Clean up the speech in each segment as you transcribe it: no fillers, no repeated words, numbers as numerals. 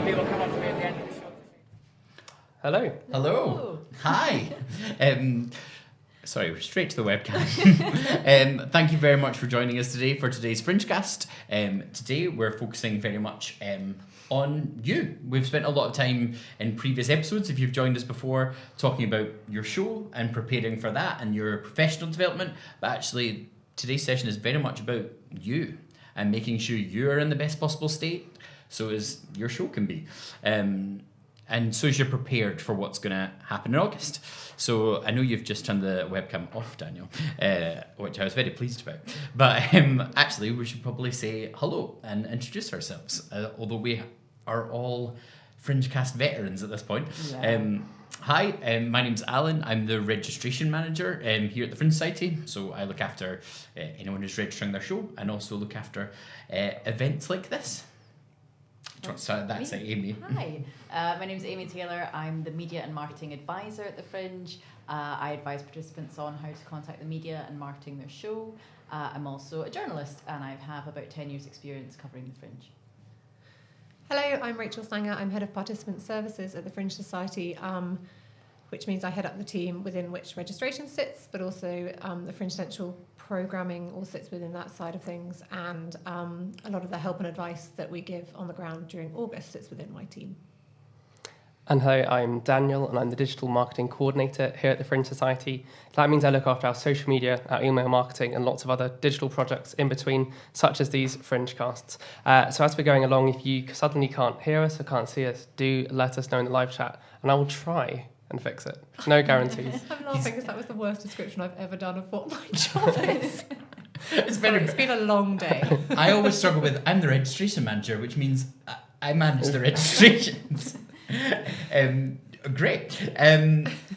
They will come up to me at the end of the show. Hello. Hello. Hi. Sorry, we're straight to the webcam. Thank you very much for joining us today for today's Fringecast. Today we're focusing very much on you. We've spent a lot of time in previous episodes, if you've joined us before, talking about your show and preparing for that and your professional development. But actually, today's session is very much about you and making sure you're in the best possible state so as your show can be. And so as you're prepared for what's going to happen in August. So I know you've just turned the webcam off, Daniel, which I was very pleased about. But actually, we should probably say hello and introduce ourselves, although we are all Fringecast veterans at this point. Yeah. Hi, my name's Alan. I'm the registration manager here at the Fringe Society. So I look after anyone who's registering their show and also look after events like this. Do you want to start that? Say Amy. Hi, my name's Amy Taylor. I'm the media and marketing advisor at the Fringe. I advise participants on how to contact the media and marketing their show. I'm also a journalist and I have about 10 years experience covering the Fringe. Hello, I'm Rachel Sanger. I'm head of participant services at the Fringe Society, which means I head up the team within which registration sits, but also the Fringe Central programming all sits within that side of things, and a lot of the help and advice that we give on the ground during August sits within my team. And hi, I'm Daniel, and I'm the digital marketing coordinator here at the Fringe Society. That means I look after our social media, our email marketing, and lots of other digital projects in between, such as these Fringecasts. So as we're going along, if you suddenly can't hear us or can't see us, do let us know in the live chat, and I will try and fix it. No guarantees. I'm laughing because that was the worst description I've ever done of what my job is. It's been a long day. I always struggle with, I'm the registration manager, which means I manage the registrations. Great.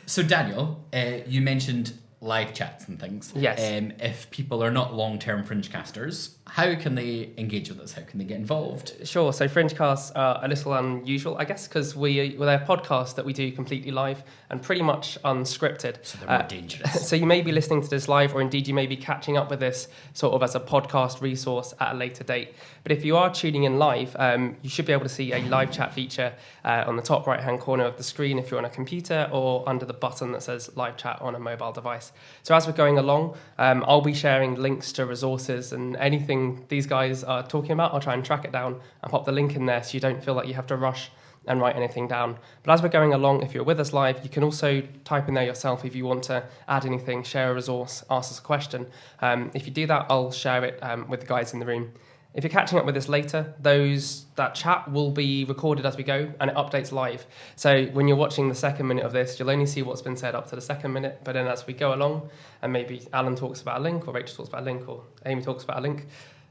So Daniel, you mentioned live chats and things. Yes. If people are not long-term Fringecasters, how can they engage with us? How can they get involved? Sure. So Fringecasts are a little unusual, I guess, because we're a podcast that we do completely live and pretty much unscripted. So they're more dangerous. So you may be listening to this live, or indeed you may be catching up with this sort of as a podcast resource at a later date. But if you are tuning in live, you should be able to see a live chat feature on the top right-hand corner of the screen if you're on a computer, or under the button that says live chat on a mobile device. So as we're going along, I'll be sharing links to resources and anything these guys are talking about. I'll try and track it down and pop the link in there so you don't feel like you have to rush and write anything down. But as we're going along, if you're with us live, you can also type in there yourself if you want to add anything, share a resource, ask us a question. If you do that, I'll share it with the guys in the room. If you're catching up with us later, that chat will be recorded as we go and it updates live. So when you're watching the second minute of this, you'll only see what's been said up to the second minute, but then as we go along, and maybe Alan talks about a link, or Rachel talks about a link, or Amy talks about a link,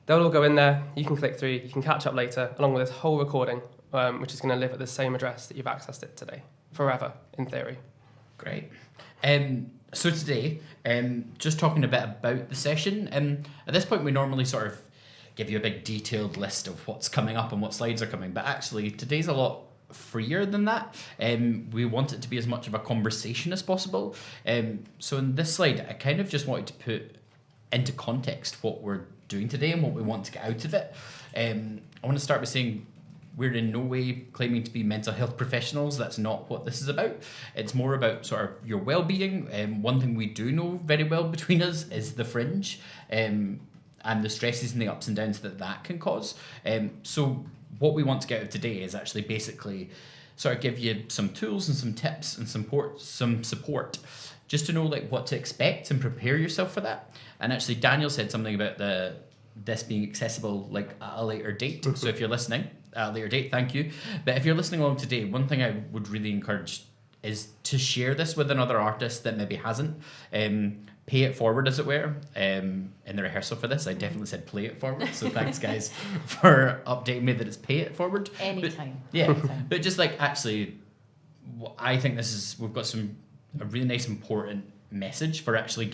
they'll all go in there, you can click through, you can catch up later, along with this whole recording, which is going to live at the same address that you've accessed it today, forever, in theory. Great. So today, just talking a bit about the session, at this point we normally sort of give you a big detailed list of what's coming up and what slides are coming, but actually today's a lot freer than that. We want it to be as much of a conversation as possible. So in this slide, I kind of just wanted to put into context what we're doing today and what we want to get out of it. I want to start by saying we're in no way claiming to be mental health professionals. That's not what this is about. It's more about sort of your well-being. One thing we do know very well between us is the Fringe, and the stresses and the ups and downs that can cause. So what we want to get out of today is actually basically sort of give you some tools and some tips and some support just to know like what to expect and prepare yourself for that. And actually Daniel said something about this being accessible like at a later date. So if you're listening at a later date, thank you. But if you're listening along today, one thing I would really encourage is to share this with another artist that maybe hasn't. Pay it forward, as it were. In the rehearsal for this, I definitely said play it forward. So thanks, guys, for updating me that it's pay it forward. Anytime. But, yeah, Anytime. But just like actually, I think we've got a really nice important message for actually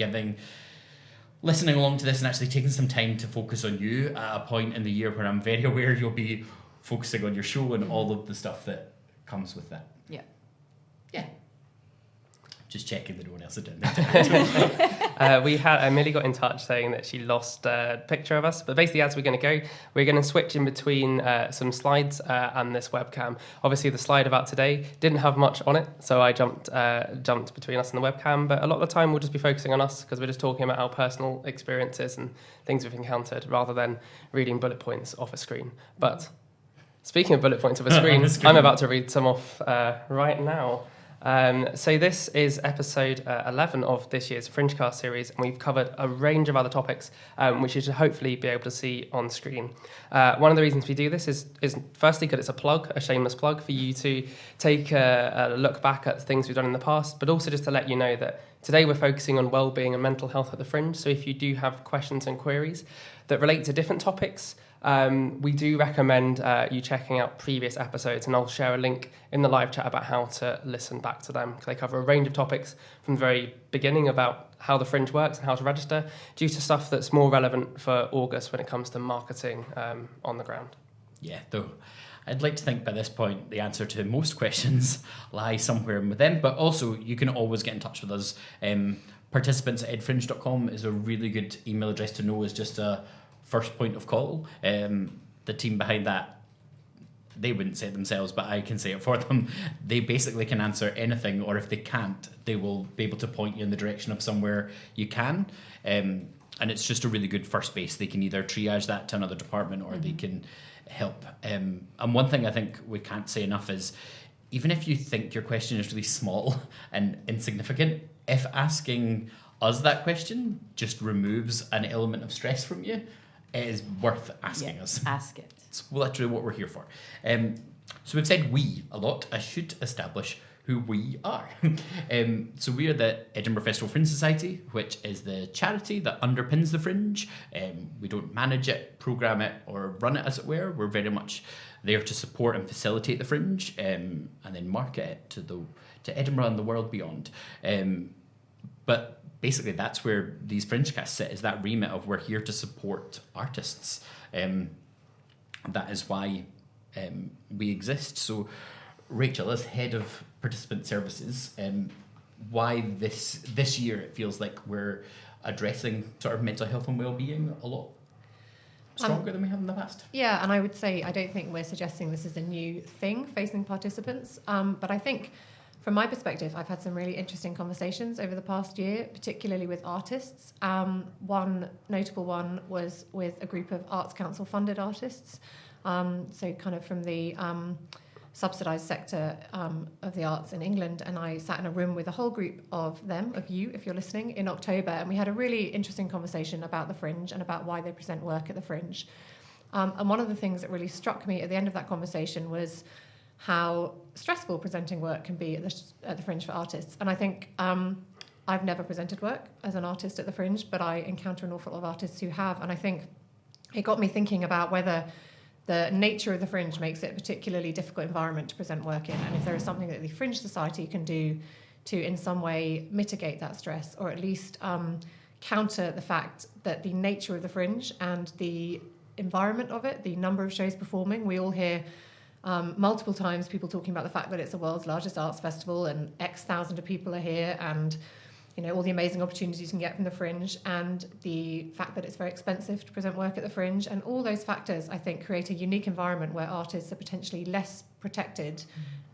listening along to this and actually taking some time to focus on you at a point in the year where I'm very aware you'll be focusing on your show and all of the stuff that comes with that. Yeah. Yeah. Just checking that no one else had done that. We had Millie got in touch saying that she lost a picture of us, but basically as we're going to go, we're going to switch in between some slides and this webcam. Obviously the slide about today didn't have much on it, so I jumped between us and the webcam, but a lot of the time we'll just be focusing on us because we're just talking about our personal experiences and things we've encountered rather than reading bullet points off a screen. But speaking of bullet points off a screen, I'm about to read some off right now. So this is episode 11 of this year's Fringecast series, and we've covered a range of other topics, which you should hopefully be able to see on screen. One of the reasons we do this is firstly because it's a shameless plug for you to take a look back at things we've done in the past, but also just to let you know that today we're focusing on wellbeing and mental health at the Fringe. So if you do have questions and queries that relate to different topics, we do recommend you checking out previous episodes, and I'll share a link in the live chat about how to listen back to them. They cover a range of topics from the very beginning about how the Fringe works and how to register, due to stuff that's more relevant for August when it comes to marketing on the ground. Yeah, though I'd like to think by this point the answer to most questions lie somewhere within, but also you can always get in touch with us. Participants@edfringe.com is a really good email address to know as just a first point of call. The team behind that, they wouldn't say it themselves, but I can say it for them. They basically can answer anything, or if they can't, they will be able to point you in the direction of somewhere you can. And it's just a really good first base. They can either triage that to another department, or they can help. And one thing I think we can't say enough is, even if you think your question is really small and insignificant, if asking us that question just removes an element of stress from you, it is worth asking us. Ask it. It's literally what we're here for. So we've said we a lot. I should establish who we are. So we are the Edinburgh Festival Fringe Society, which is the charity that underpins the Fringe. We don't manage it, programme it, or run it, as it were. We're very much there to support and facilitate the Fringe, and then market it to Edinburgh and the world beyond. But basically that's where these Fringecasts sit, is that remit of we're here to support artists. That is why we exist. So Rachel, as head of participant services, why this year it feels like we're addressing sort of mental health and wellbeing a lot stronger than we have in the past? Yeah, and I would say I don't think we're suggesting this is a new thing facing participants, but I think from my perspective, I've had some really interesting conversations over the past year, particularly with artists. One notable one was with a group of Arts Council funded artists, so kind of from the subsidised sector of the arts in England, and I sat in a room with a whole group of them, of you, if you're listening, in October, and we had a really interesting conversation about the Fringe and about why they present work at the Fringe. And one of the things that really struck me at the end of that conversation was how stressful presenting work can be at the Fringe for artists. And I think I've never presented work as an artist at the Fringe, but I encounter an awful lot of artists who have, and I think it got me thinking about whether the nature of the Fringe makes it a particularly difficult environment to present work in, and if there is something that the Fringe Society can do to in some way mitigate that stress, or at least counter the fact that the nature of the Fringe and the environment of it, the number of shows performing, we all hear multiple times people talking about the fact that it's the world's largest arts festival and X thousand of people are here, and all the amazing opportunities you can get from the Fringe, and the fact that it's very expensive to present work at the Fringe, and all those factors I think create a unique environment where artists are potentially less protected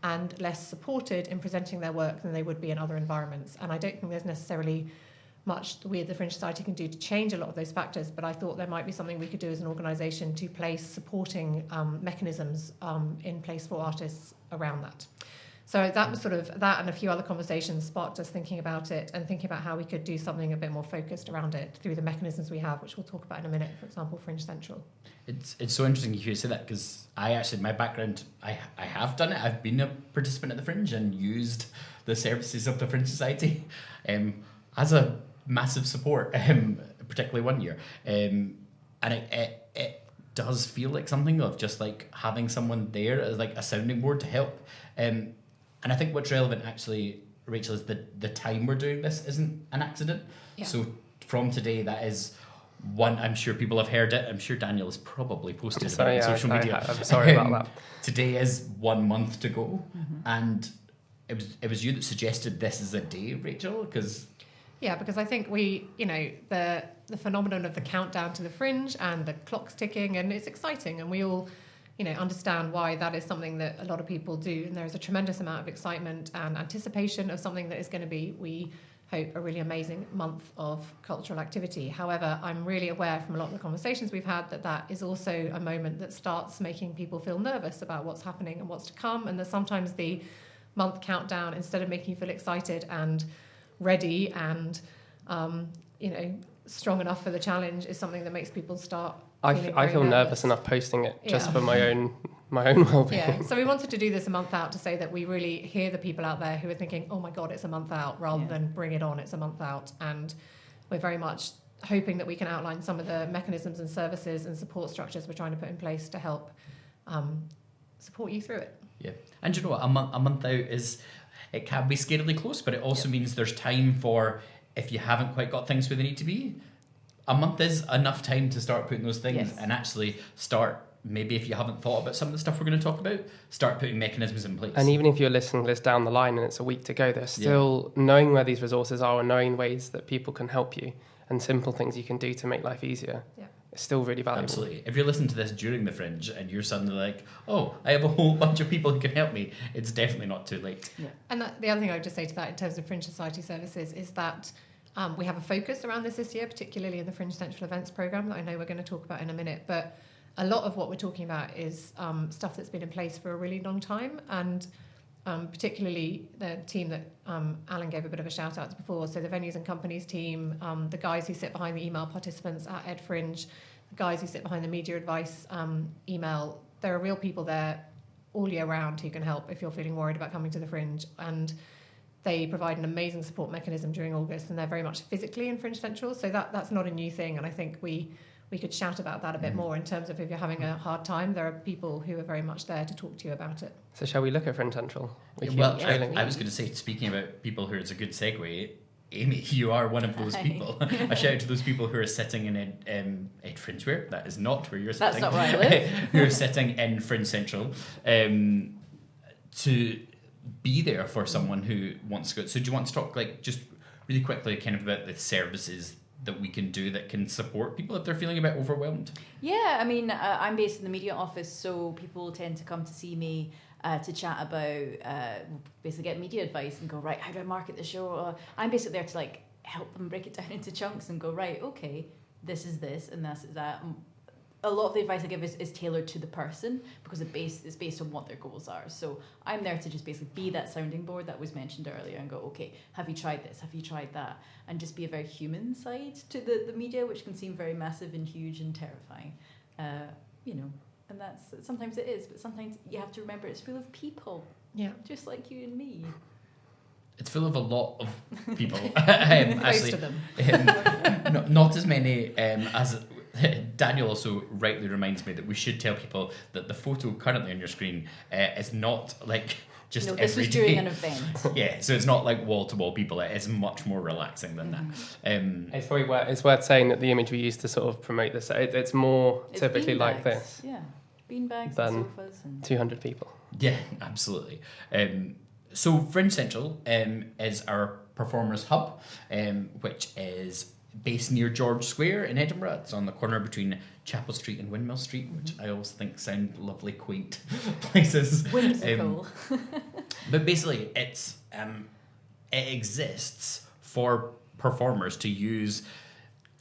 and less supported in presenting their work than they would be in other environments. And I don't think there's necessarily much that we at the Fringe Society can do to change a lot of those factors, but I thought there might be something we could do as an organisation to place supporting mechanisms in place for artists around that. So that was sort of that, and a few other conversations sparked us thinking about it and thinking about how we could do something a bit more focused around it through the mechanisms we have, which we'll talk about in a minute, for example, Fringe Central. It's so interesting you hear you say that, because I actually, my background, I have done it. I've been a participant at the Fringe and used the services of the Fringe Society as a massive support, particularly one year. And it does feel like something of just like having someone there as like a sounding board to help. And I think what's relevant actually, Rachel, is the time we're doing this isn't an accident. Yeah. So from today, that is one, I'm sure people have heard it. I'm sure Daniel has probably posted about it on social media. I'm sorry about that. Today is 1 month to go. Mm-hmm. And it was you that suggested this as a day, Rachel, because I think we, the phenomenon of the countdown to the Fringe and the clock's ticking, and it's exciting, and we all, understand why that is something that a lot of people do, and there is a tremendous amount of excitement and anticipation of something that is going to be, we hope, a really amazing month of cultural activity. However, I'm really aware from a lot of the conversations we've had that is also a moment that starts making people feel nervous about what's happening and what's to come, and that sometimes the month countdown, instead of making you feel excited and ready and strong enough for the challenge, is something that makes people start feeling I feel very nervous enough posting it just for my own well-being. Yeah, so we wanted to do this a month out to say that we really hear the people out there who are thinking, oh my God, it's a month out, rather than bring it on, it's a month out. And we're very much hoping that we can outline some of the mechanisms and services and support structures we're trying to put in place to help support you through it. Yeah, and you know what, a month out it can be scarily close, but it also means there's time for, if you haven't quite got things where they need to be, a month is enough time to start putting those things and actually start, maybe if you haven't thought about some of the stuff we're going to talk about, start putting mechanisms in place. And even if you're listening to this down the line and it's a week to go, there's still knowing where these resources are and knowing ways that people can help you and simple things you can do to make life easier. Yeah. It's still really valuable. Absolutely. If you're listening to this during the Fringe and you're suddenly like, oh, I have a whole bunch of people who can help me, it's definitely not too late. Yeah. And the other thing I would just say to that in terms of Fringe Society services is that we have a focus around this year, particularly in the Fringe Central Events programme that I know we're going to talk about in a minute. But a lot of what we're talking about is stuff that's been in place for a really long time, and particularly the team that Alan gave a bit of a shout out to before. So the Venues and Companies team, the guys who sit behind the email participants at Ed Fringe, the guys who sit behind the media advice email. There are real people there all year round who can help if you're feeling worried about coming to the Fringe, and they provide an amazing support mechanism during August, and they're very much physically in Fringe Central, so that's not a new thing. And I think we could shout about that a bit more in terms of if you're having a hard time, there are people who are very much there to talk to you about it. So shall we look at Fringe Central? I was going to say, speaking about people who it's a good segue, Amy, you are one of those people. A shout out to those people who are sitting in Ed Fringe Wear. That is not where you're sitting. That's not where I live. Who are sitting in Fringe Central to be there for someone who wants to go. So do you want to talk just really quickly kind of about the services that we can do that can support people if they're feeling a bit overwhelmed? Yeah, I mean, I'm based in the media office, so people tend to come to see me to chat about, basically get media advice and go, right, how do I market the show? I'm basically there to help them break it down into chunks and go, right, okay, this is this and this is that. A lot of the advice I give is tailored to the person because it's based on what their goals are. So I'm there to just basically be that sounding board that was mentioned earlier and go, okay, have you tried this? Have you tried that? And just be a very human side to the media, which can seem very massive and huge and terrifying, and that's, sometimes it is, but sometimes you have to remember it's full of people, just like you and me. It's full of a lot of people. Most of them. Not as many as... Daniel also rightly reminds me that we should tell people that the photo currently on your screen is not just every day. This was during an event. Yeah, so it's not wall-to-wall people. It is much more relaxing than that. It's probably worth saying that the image we use to sort of promote this, it's more typically like this. Yeah, beanbags and sofas. And 200 people. Yeah, absolutely. So Fringe Central is our performers hub, which is based near George Square in Edinburgh. It's on the corner between Chapel Street and Windmill Street, which I always think sound lovely, quaint places. Whimsical. But basically, it exists for performers to use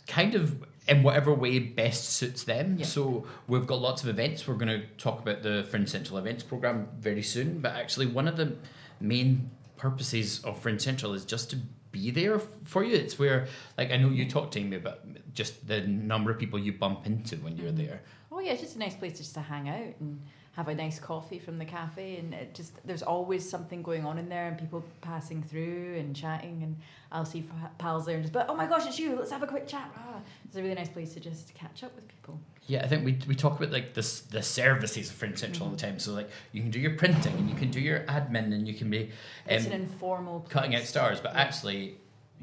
kind of in whatever way best suits them. Yeah. So we've got lots of events. We're going to talk about the Fringe Central events programme very soon, but actually one of the main purposes of Fringe Central is just to be there for you. It's where, I know you talked to me about just the number of people you bump into when you're there. Oh yeah, it's just a nice place just to hang out and have a nice coffee from the cafe, and there's always something going on in there and people passing through and chatting, and I'll see pals there and just, but oh my gosh, it's you, let's have a quick chat. It's a really nice place to just catch up with people. Yeah, I think we talk about the services of Fringe Central all the time. So you can do your printing and you can do your admin and you can be it's an informal place. Cutting out stars, but actually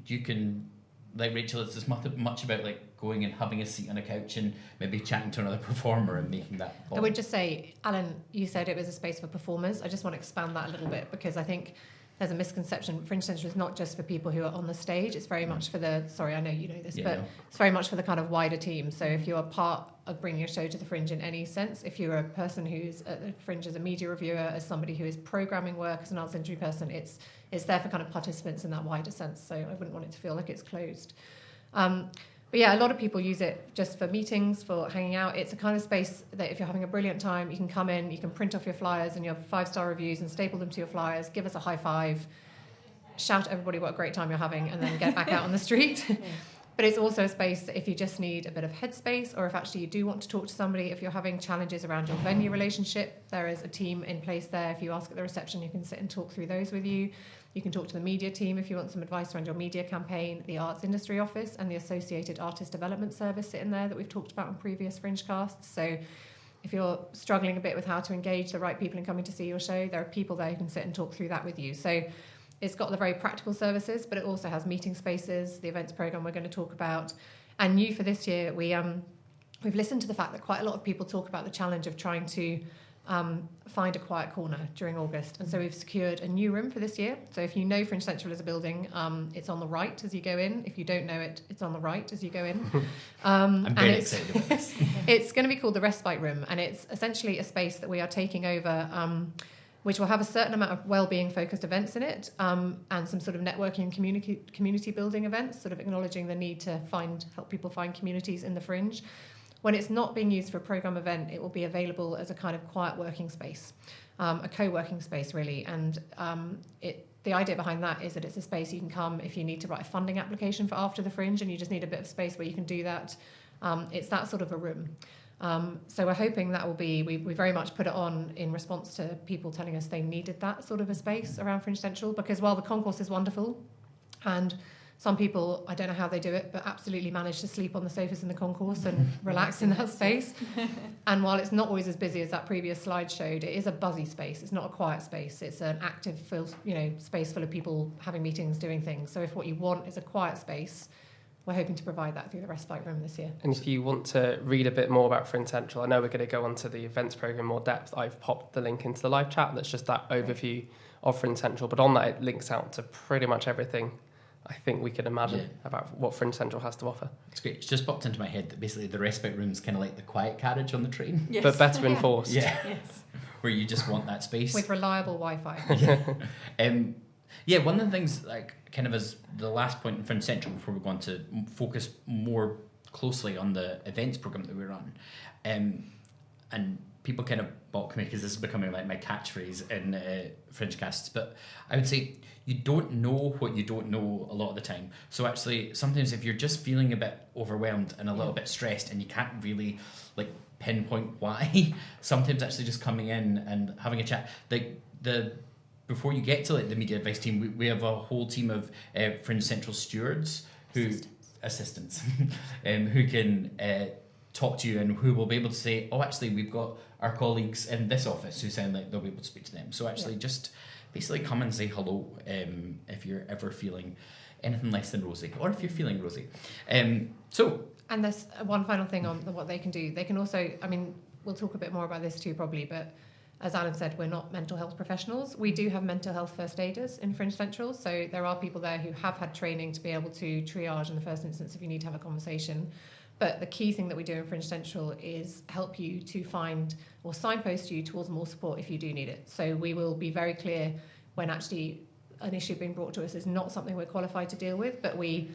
you can, like Rachel, it's as much about going and having a seat on a couch and maybe chatting to another performer and making that bond. I would just say, Alan, you said it was a space for performers. I just want to expand that a little bit because I think there's a misconception. Fringe Central is not just for people who are on the stage. It's very much for the, sorry, I know you know this, but it's very much for the kind of wider team. So if you're part of bringing a show to the Fringe in any sense, if you're a person who's at the Fringe as a media reviewer, as somebody who is programming work, as an arts industry person, it's there for kind of participants in that wider sense. So I wouldn't want it to feel like it's closed. But yeah, a lot of people use it just for meetings, for hanging out. It's a kind of space that if you're having a brilliant time, you can come in, you can print off your flyers and your 5-star reviews and staple them to your flyers, give us a high five, shout at everybody what a great time you're having, and then get back out on the street. But it's also a space that if you just need a bit of headspace, or if actually you do want to talk to somebody, if you're having challenges around your venue relationship, there is a team in place there. If you ask at the reception, you can sit and talk through those with you. You can talk to the media team if you want some advice around your media campaign. The Arts Industry Office and the Associated Artist Development Service sit in there that we've talked about on previous Fringe casts. So if you're struggling a bit with how to engage the right people in coming to see your show, there are people there who can sit and talk through that with you. So it's got the very practical services, but it also has meeting spaces, the events program we're going to talk about. And new for this year, we've listened to the fact that quite a lot of people talk about the challenge of trying to find a quiet corner during August. And so we've secured a new room for this year. So if you know Fringe Central is a building, it's on the right as you go in. If you don't know it, it's on the right as you go in. I'm very excited about this. It's going to be called the Respite Room, and it's essentially a space that we are taking over, which will have a certain amount of well-being focused events in it, and some sort of networking and community building events, sort of acknowledging the need to help people find communities in the Fringe. When it's not being used for a programme event, it will be available as a kind of quiet working space, a co-working space really. And the idea behind that is that it's a space you can come if you need to write a funding application for after the Fringe and you just need a bit of space where you can do that. It's that sort of a room. So we're hoping that will be, we very much put it on in response to people telling us they needed that sort of a space around Fringe Central, because while the concourse is wonderful, and some people, I don't know how they do it, but absolutely manage to sleep on the sofas in the concourse and relax in that space. And while it's not always as busy as that previous slide showed, it is a buzzy space. It's not a quiet space. It's an active, space full of people having meetings, doing things. So if what you want is a quiet space, we're hoping to provide that through the Respite Room this year. And if you want to read a bit more about Fringe Central, I know we're going to go on to the events programme in more depth. I've popped the link into the live chat. That's just that overview of Fringe Central. But on that, it links out to pretty much everything I think we can imagine about what Fringe Central has to offer. It's great. It's just popped into my head that basically the Respite Room is kind of like the quiet carriage on the train. Yes. But better enforced. Yeah. Yes. Where you just want that space. With reliable Wi-Fi. One of the things, like, kind of as the last point in Fringe Central before we go on to focus more closely on the events programme that we run, and people kind of balk me because this is becoming like my catchphrase in Fringe casts, but I would say you don't know what you don't know a lot of the time. So actually, sometimes if you're just feeling a bit overwhelmed and a little bit stressed and you can't really like pinpoint why, sometimes actually just coming in and having a chat, like before you get to like the media advice team, we have a whole team of Fringe Central stewards assistants who can talk to you and who will be able to say, oh, actually, we've got our colleagues in this office who sound like they'll be able to speak to them. So actually just basically come and say hello if you're ever feeling anything less than rosy, or if you're feeling rosy. And there's one final thing on what they can do. They can also, I mean, we'll talk a bit more about this too probably, but as Alan said, we're not mental health professionals. We do have mental health first aiders in Fringe Central, so there are people there who have had training to be able to triage in the first instance if you need to have a conversation. But the key thing that we do in Fringe Central is help you to find or signpost you towards more support if you do need it. So we will be very clear when actually an issue being brought to us is not something we're qualified to deal with, but we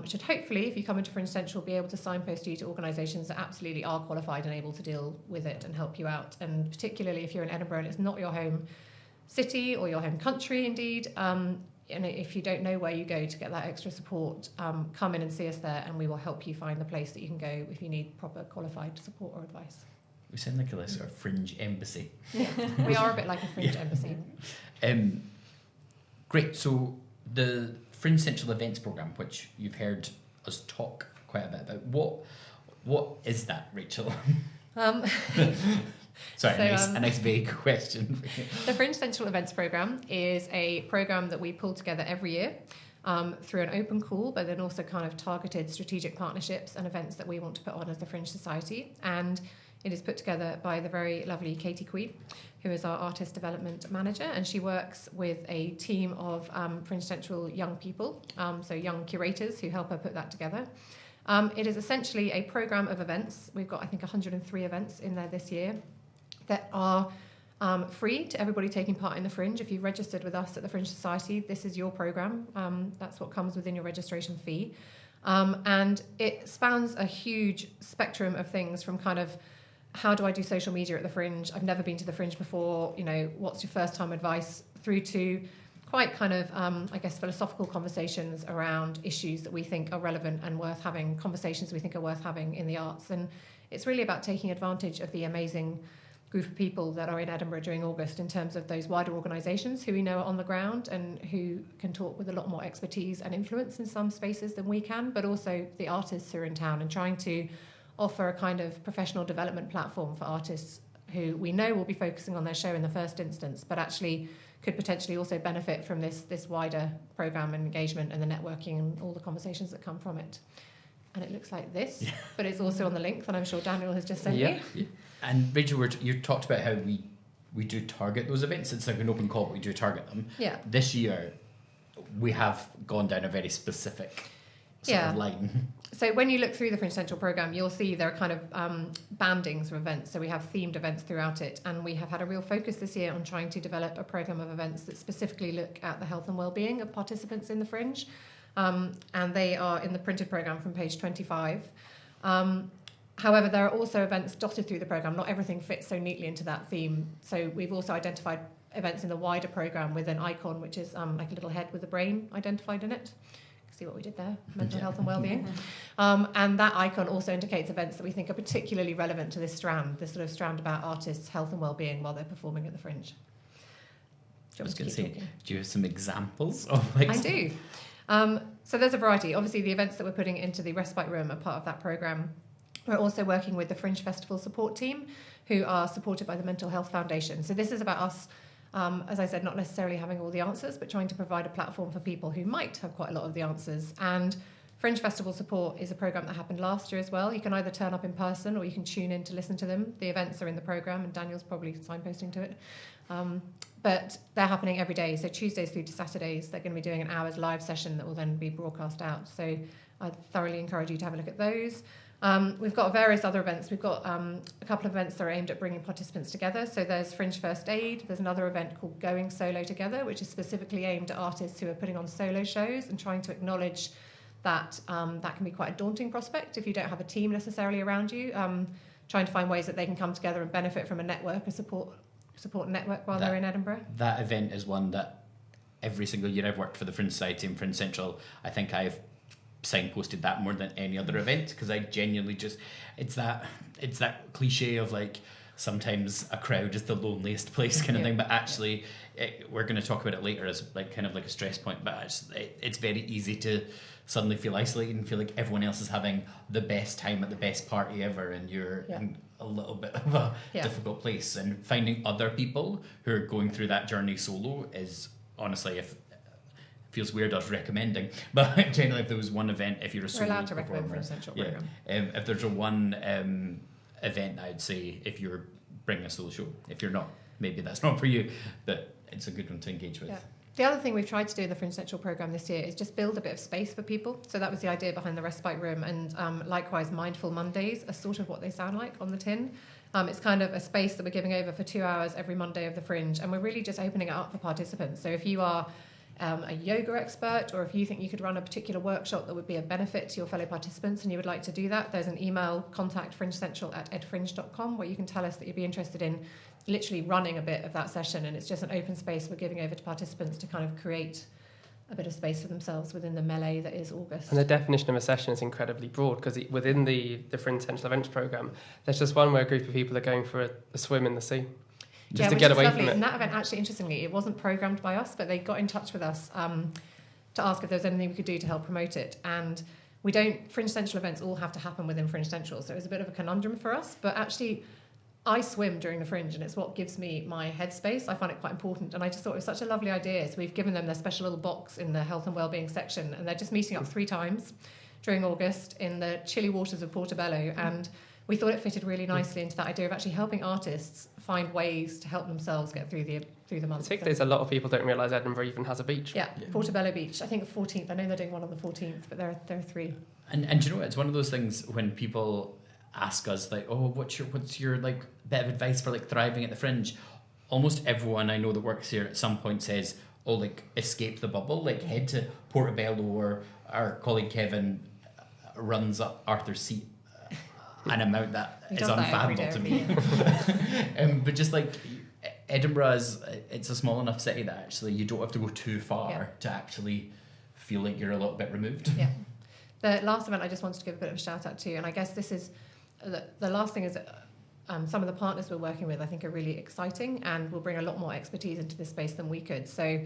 should hopefully, if you come into Fringe Central, be able to signpost you to organisations that absolutely are qualified and able to deal with it and help you out. And particularly if you're in Edinburgh and it's not your home city or your home country indeed, and if you don't know where you go to get that extra support, come in and see us there and we will help you find the place that you can go if you need proper qualified support or advice. We sound like a sort of Fringe embassy. Yeah, we are a bit like a Fringe embassy. Great, so the Fringe Central Events Programme, which you've heard us talk quite a bit about, what is that, Rachel? Sorry, a nice vague question. The Fringe Central Events Programme is a programme that we pull together every year through an open call, but then also kind of targeted strategic partnerships and events that we want to put on as the Fringe Society. And It is put together by the very lovely Katie Queen, who is our artist development manager, and she works with a team of Fringe Central young people, so young curators who help her put that together. It is essentially a programme of events. We've got, I think, 103 events in there this year that are free to everybody taking part in the Fringe. If you registered with us at the Fringe Society, this is your programme. That's what comes within your registration fee. And it spans a huge spectrum of things, from kind of, how do I do social media at the Fringe? I've never been to the Fringe before. You know, what's your first time advice? Through to quite kind of, I guess, philosophical conversations around issues that we think are relevant and worth having, conversations we think are worth having in the arts. And it's really about taking advantage of the amazing group of people that are in Edinburgh during August, in terms of those wider organisations who we know are on the ground and who can talk with a lot more expertise and influence in some spaces than we can, but also the artists who are in town, and trying to offer a kind of professional development platform for artists who we know will be focusing on their show in the first instance, but actually could potentially also benefit from this wider programme and engagement and the networking and all the conversations that come from it. And it looks like this, but it's also on the link that I'm sure Daniel has just sent you. Yeah. And Rachel, you talked about how we do target those events. It's like an open call, but we do target them. Yeah. This year, we have gone down a very specific sort of line. So when you look through the Fringe Central programme, you'll see there are kind of bandings of events. So we have themed events throughout it, and we have had a real focus this year on trying to develop a programme of events that specifically look at the health and wellbeing of participants in the Fringe. And they are in the printed programme from page 25. However, there are also events dotted through the programme. Not everything fits so neatly into that theme. So we've also identified events in the wider programme with an icon, which is like a little head with a brain identified in it. See what we did there, mental health and wellbeing. And that icon also indicates events that we think are particularly relevant to this strand, this sort of strand about artists' health and wellbeing while they're performing at the Fringe. I was going to say, do you have some examples of like? I do. So there's a variety. Obviously, the events that we're putting into the Respite Room are part of that programme. We're also working with the Fringe Festival support team, who are supported by the Mental Health Foundation. So this is about us, as I said, not necessarily having all the answers, but trying to provide a platform for people who might have quite a lot of the answers. And Fringe Festival support is a programme that happened last year as well. You can either turn up in person or you can tune in to listen to them. The events are in the programme, and Daniel's probably signposting to it. But they're happening every day. So Tuesdays through to Saturdays, they're going to be doing an hour's live session that will then be broadcast out. So I thoroughly encourage you to have a look at those. We've got various other events. We've got a couple of events that are aimed at bringing participants together. So there's Fringe First Aid. There's another event called Going Solo Together, which is specifically aimed at artists who are putting on solo shows and trying to acknowledge that that can be quite a daunting prospect if you don't have a team necessarily around you. Trying to find ways that they can come together and benefit from a network, a support network while they're in Edinburgh. That event is one that every single year I've worked for the Fringe Society and Fringe Central, I think I've signposted that more than any other event, because I genuinely just, it's that cliche of like, sometimes a crowd is the loneliest place kind of thing, but actually we're going to talk about it later as like kind of like a stress point, but it's very easy to suddenly feel isolated and feel like everyone else is having the best time at the best party ever, and you're in a little bit of a difficult place. And finding other people who are going through that journey solo is honestly, if feels weird us recommending, but generally if there was one event, if you're a solo we're allowed to recommend performer, for essential program. If there's a one event, I'd say if you're bringing a solo show, if you're not, maybe that's not for you, but it's a good one to engage with. The other thing we've tried to do in the Fringe Central programme this year is just build a bit of space for people. So that was the idea behind the Respite Room, and likewise Mindful Mondays are sort of what they sound like on the tin. It's kind of a space that we're giving over for 2 hours every Monday of the Fringe, and we're really just opening it up for participants. So if you are a yoga expert, or if you think you could run a particular workshop that would be a benefit to your fellow participants and you would like to do that, there's an email, contact fringecentral@edfringe.com, where you can tell us that you'd be interested in literally running a bit of that session, and it's just an open space we're giving over to participants to kind of create a bit of space for themselves within the melee that is August. And the definition of a session is incredibly broad, because within the Fringe Central Events programme, there's just one where a group of people are going for a swim in the sea. Just to get away from it. And that event, actually, interestingly, it wasn't programmed by us, but they got in touch with us to ask if there was anything we could do to help promote it. And Fringe Central events all have to happen within Fringe Central, so it was a bit of a conundrum for us. But actually, I swim during the Fringe, and it's what gives me my headspace. I find it quite important, and I just thought it was such a lovely idea. So we've given them their special little box in the health and wellbeing section, and they're just meeting up 3 times during August in the chilly waters of Portobello, and we thought it fitted really nicely into that idea of actually helping artists find ways to help themselves get through the month. Particularly, a lot of people don't realise Edinburgh even has a beach. Yeah, Portobello Beach. I think the 14th. I know they're doing one on the 14th, but there are 3. And do you know what? It's one of those things when people ask us like, oh, what's your like bit of advice for like thriving at the Fringe? Almost everyone I know that works here at some point says, oh, like escape the bubble, like head to Portobello, or our colleague Kevin runs up Arthur's Seat an amount that is unfathomable to me. But just like Edinburgh it's a small enough city that actually you don't have to go too far to actually feel like you're a little bit removed. Yeah. The last event I just wanted to give a bit of a shout out to, and I guess this is the last thing, is that some of the partners we're working with I think are really exciting and will bring a lot more expertise into this space than we could. So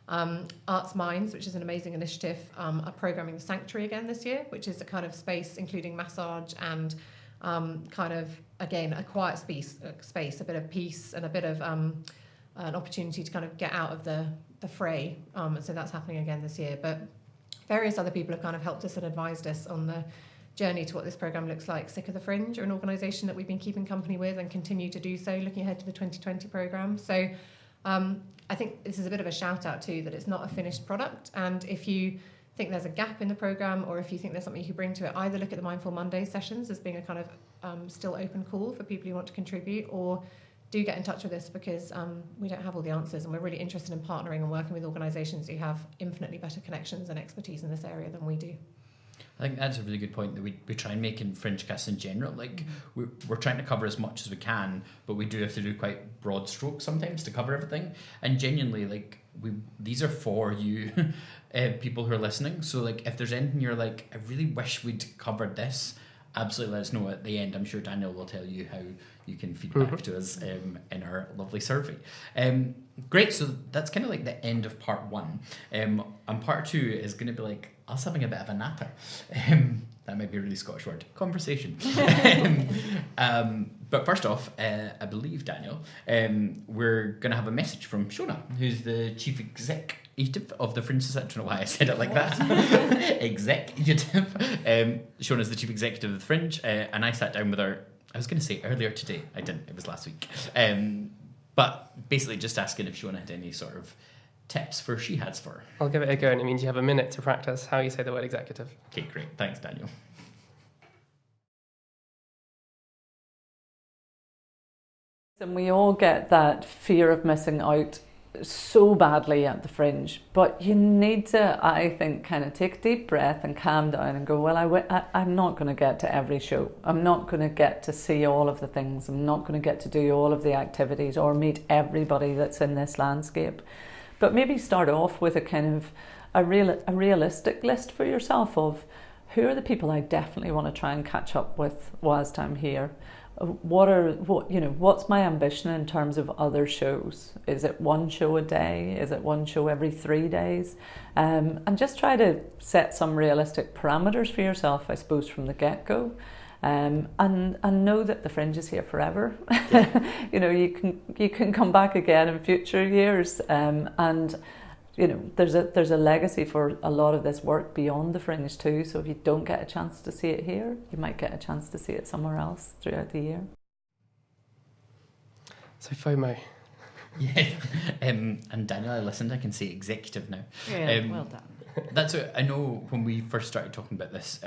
Arts Minds, which is an amazing initiative, are programming the Sanctuary again this year, which is a kind of space including massage and kind of, again, a quiet space, a bit of peace and a bit of an opportunity to kind of get out of the fray. And so that's happening again this year. But various other people have kind of helped us and advised us on the journey to what this programme looks like. Sick of the Fringe are an organisation that we've been keeping company with and continue to do so, looking ahead to the 2020 programme. So I think this is a bit of a shout out too, that it's not a finished product. And if you think there's a gap in the programme, or if you think there's something you could bring to it, either look at the Mindful Monday sessions as being a kind of still open call for people who want to contribute, or do get in touch with us, because we don't have all the answers, and we're really interested in partnering and working with organisations who have infinitely better connections and expertise in this area than we do. I think that's a really good point that we try and make in Fringecasts in general. Like we're trying to cover as much as we can, but we do have to do quite broad strokes sometimes to cover everything. And genuinely, like these are for you, people who are listening. So like if there's anything you're like, I really wish we'd covered this, absolutely let us know at the end. I'm sure Daniel will tell you how you can feed back to us in our lovely survey. Great, so that's kind of like the end of part 1. And part 2 is going to be like us having a bit of a natter. That might be a really Scottish word. Conversation. But first off, I believe, Daniel, we're going to have a message from Shona, who's the chief executive of the Fringe Society. I don't know why I said it like that. Executive. Shona's the chief executive of the Fringe, and I sat down with her, I was going to say earlier today. I didn't. It was last week. But basically just asking if Shona had any sort of tips for she has for. I'll give it a go, and it means you have a minute to practice how you say the word executive. Okay, great. Thanks, Daniel. And we all get that fear of missing out so badly at the Fringe, but you need to, I think, kind of take a deep breath and calm down and go, well, I'm not going to get to every show. I'm not going to get to see all of the things. I'm not going to get to do all of the activities or meet everybody that's in this landscape. But maybe start off with a kind of a realistic list for yourself of who are the people I definitely want to try and catch up with whilst I'm here. What's my ambition in terms of other shows? Is it one show a day? Is it one show every 3 days? And just try to set some realistic parameters for yourself, I suppose, from the get-go. And know that the Fringe is here forever. You can come back again in future years, and there's a legacy for a lot of this work beyond the Fringe too. So if you don't get a chance to see it here, you might get a chance to see it somewhere else throughout the year. So FOMO. Yeah, and Daniel, I listened. I can say executive now. Yeah, well done. That's what I know. When we first started talking about this,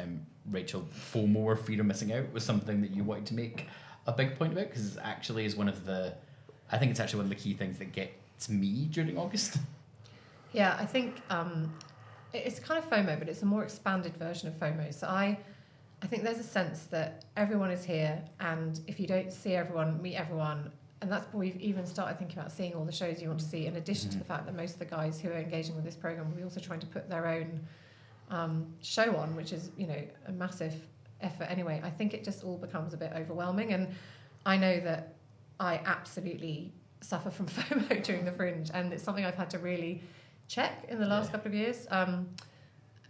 Rachel, FOMO, or fear of missing out, was something that you wanted to make a big point about, because it actually is I think it's actually one of the key things that gets me during August. Yeah, I think it's kind of FOMO, but it's a more expanded version of FOMO. So I think there's a sense that everyone is here, and if you don't see everyone, meet everyone, and that's where we've even started thinking about seeing all the shows you want to see, in addition to the fact that most of the guys who are engaging with this programme will be also trying to put their own show on, which is, a massive effort anyway. I think it just all becomes a bit overwhelming, and I know that I absolutely suffer from FOMO during the Fringe, and it's something I've had to really check in the last couple of years,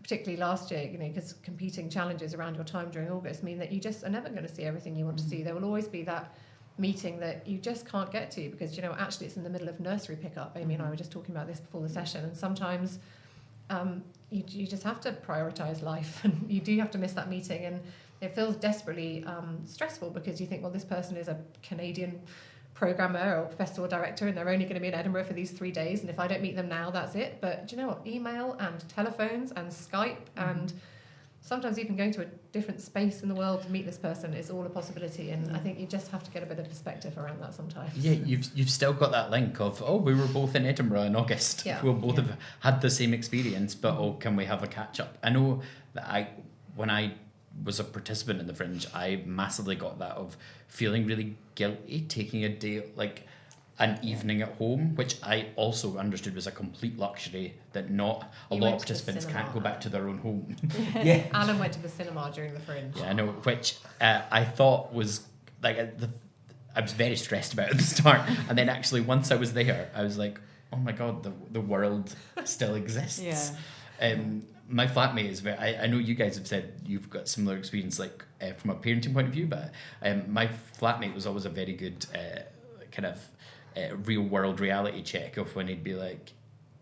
particularly last year, because competing challenges around your time during August mean that you just are never going to see everything you want to see. There will always be that meeting that you just can't get to because, actually it's in the middle of nursery pickup. Amy and I were just talking about this before the session, and sometimes you just have to prioritise life, and you do have to miss that meeting. And it feels desperately stressful, because you think, well, this person is a Canadian programmer or festival director and they're only going to be in Edinburgh for these 3 days, and if I don't meet them now, that's it. But do you know what? Email and telephones and Skype and sometimes even going to a different space in the world to meet this person is all a possibility, and I think you just have to get a bit of perspective around that sometimes. Yeah, you've still got that link of, oh, we were both in Edinburgh in August. Yeah. We'll both have had the same experience, but oh, can we have a catch up? I know that when I was a participant in the Fringe, I massively got that of feeling really guilty taking a day, like an evening at home, which I also understood was a complete luxury that not a You lot went of to the participants cinema. can't go back to their own home. Yeah. Alan went to the cinema during the Fringe. Yeah, I know, which I thought was like I was very stressed about at the start, and then actually once I was there, I was like, oh my god, the world still exists. Yeah. My flatmate is very. I know you guys have said you've got similar experience, like from a parenting point of view, but my flatmate was always a very good kind of real world reality check of when he'd be like,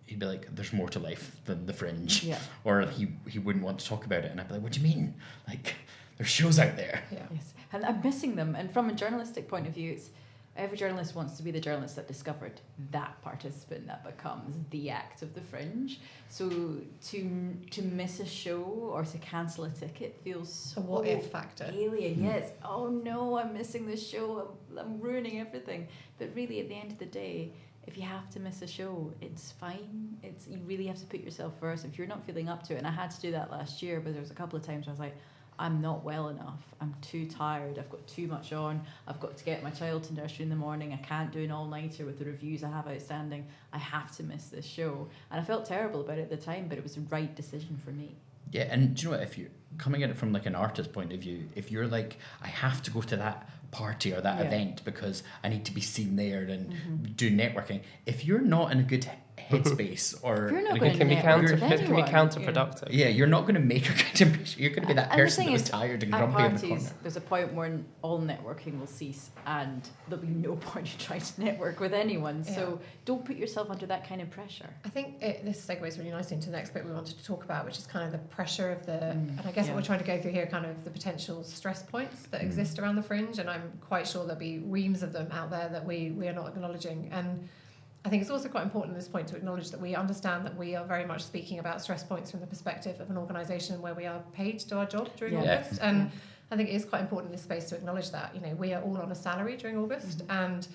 there's more to life than the Fringe. Yeah. Or he wouldn't want to talk about it, and I'd be like, what do you mean? Like, there's shows out there. Yeah. Yes, and I'm missing them. And from a journalistic point of view, it's every journalist wants to be the journalist that discovered that participant that becomes the act of the Fringe. So to miss a show or to cancel a ticket feels so A what if factor. alien. Yes. Oh no, I'm missing this show. I'm ruining everything. But really, at the end of the day, if you have to miss a show, it's fine. You really have to put yourself first. If you're not feeling up to it, and I had to do that last year, but there was a couple of times where I was like, I'm not well enough. I'm too tired. I've got too much on. I've got to get my child to nursery in the morning. I can't do an all-nighter with the reviews I have outstanding. I have to miss this show. And I felt terrible about it at the time, but it was the right decision for me. Yeah, and do you know what? If you're coming at it from like an artist point of view, if you're like, I have to go to that party or that event because I need to be seen there and do networking. If you're not in a good headspace, or You're not It going can to be network with it can be anyone. counterproductive. yeah, you're not going to make a good impression. You're going to be that And the person thing that was is, tired and at grumpy in the parties, corner. there's a point where all networking will cease and there'll be no point in trying to network with anyone. So don't put yourself under that kind of pressure. I think this segues really nicely into the next bit we wanted to talk about, which is kind of the pressure of and I guess what we're trying to go through here, kind of the potential stress points that exist around the Fringe, and I'm quite sure there'll be reams of them out there that we are not acknowledging. And I think it's also quite important at this point to acknowledge that we understand that we are very much speaking about stress points from the perspective of an organisation where we are paid to do our job during August. And I think it is quite important in this space to acknowledge that, we are all on a salary during August, and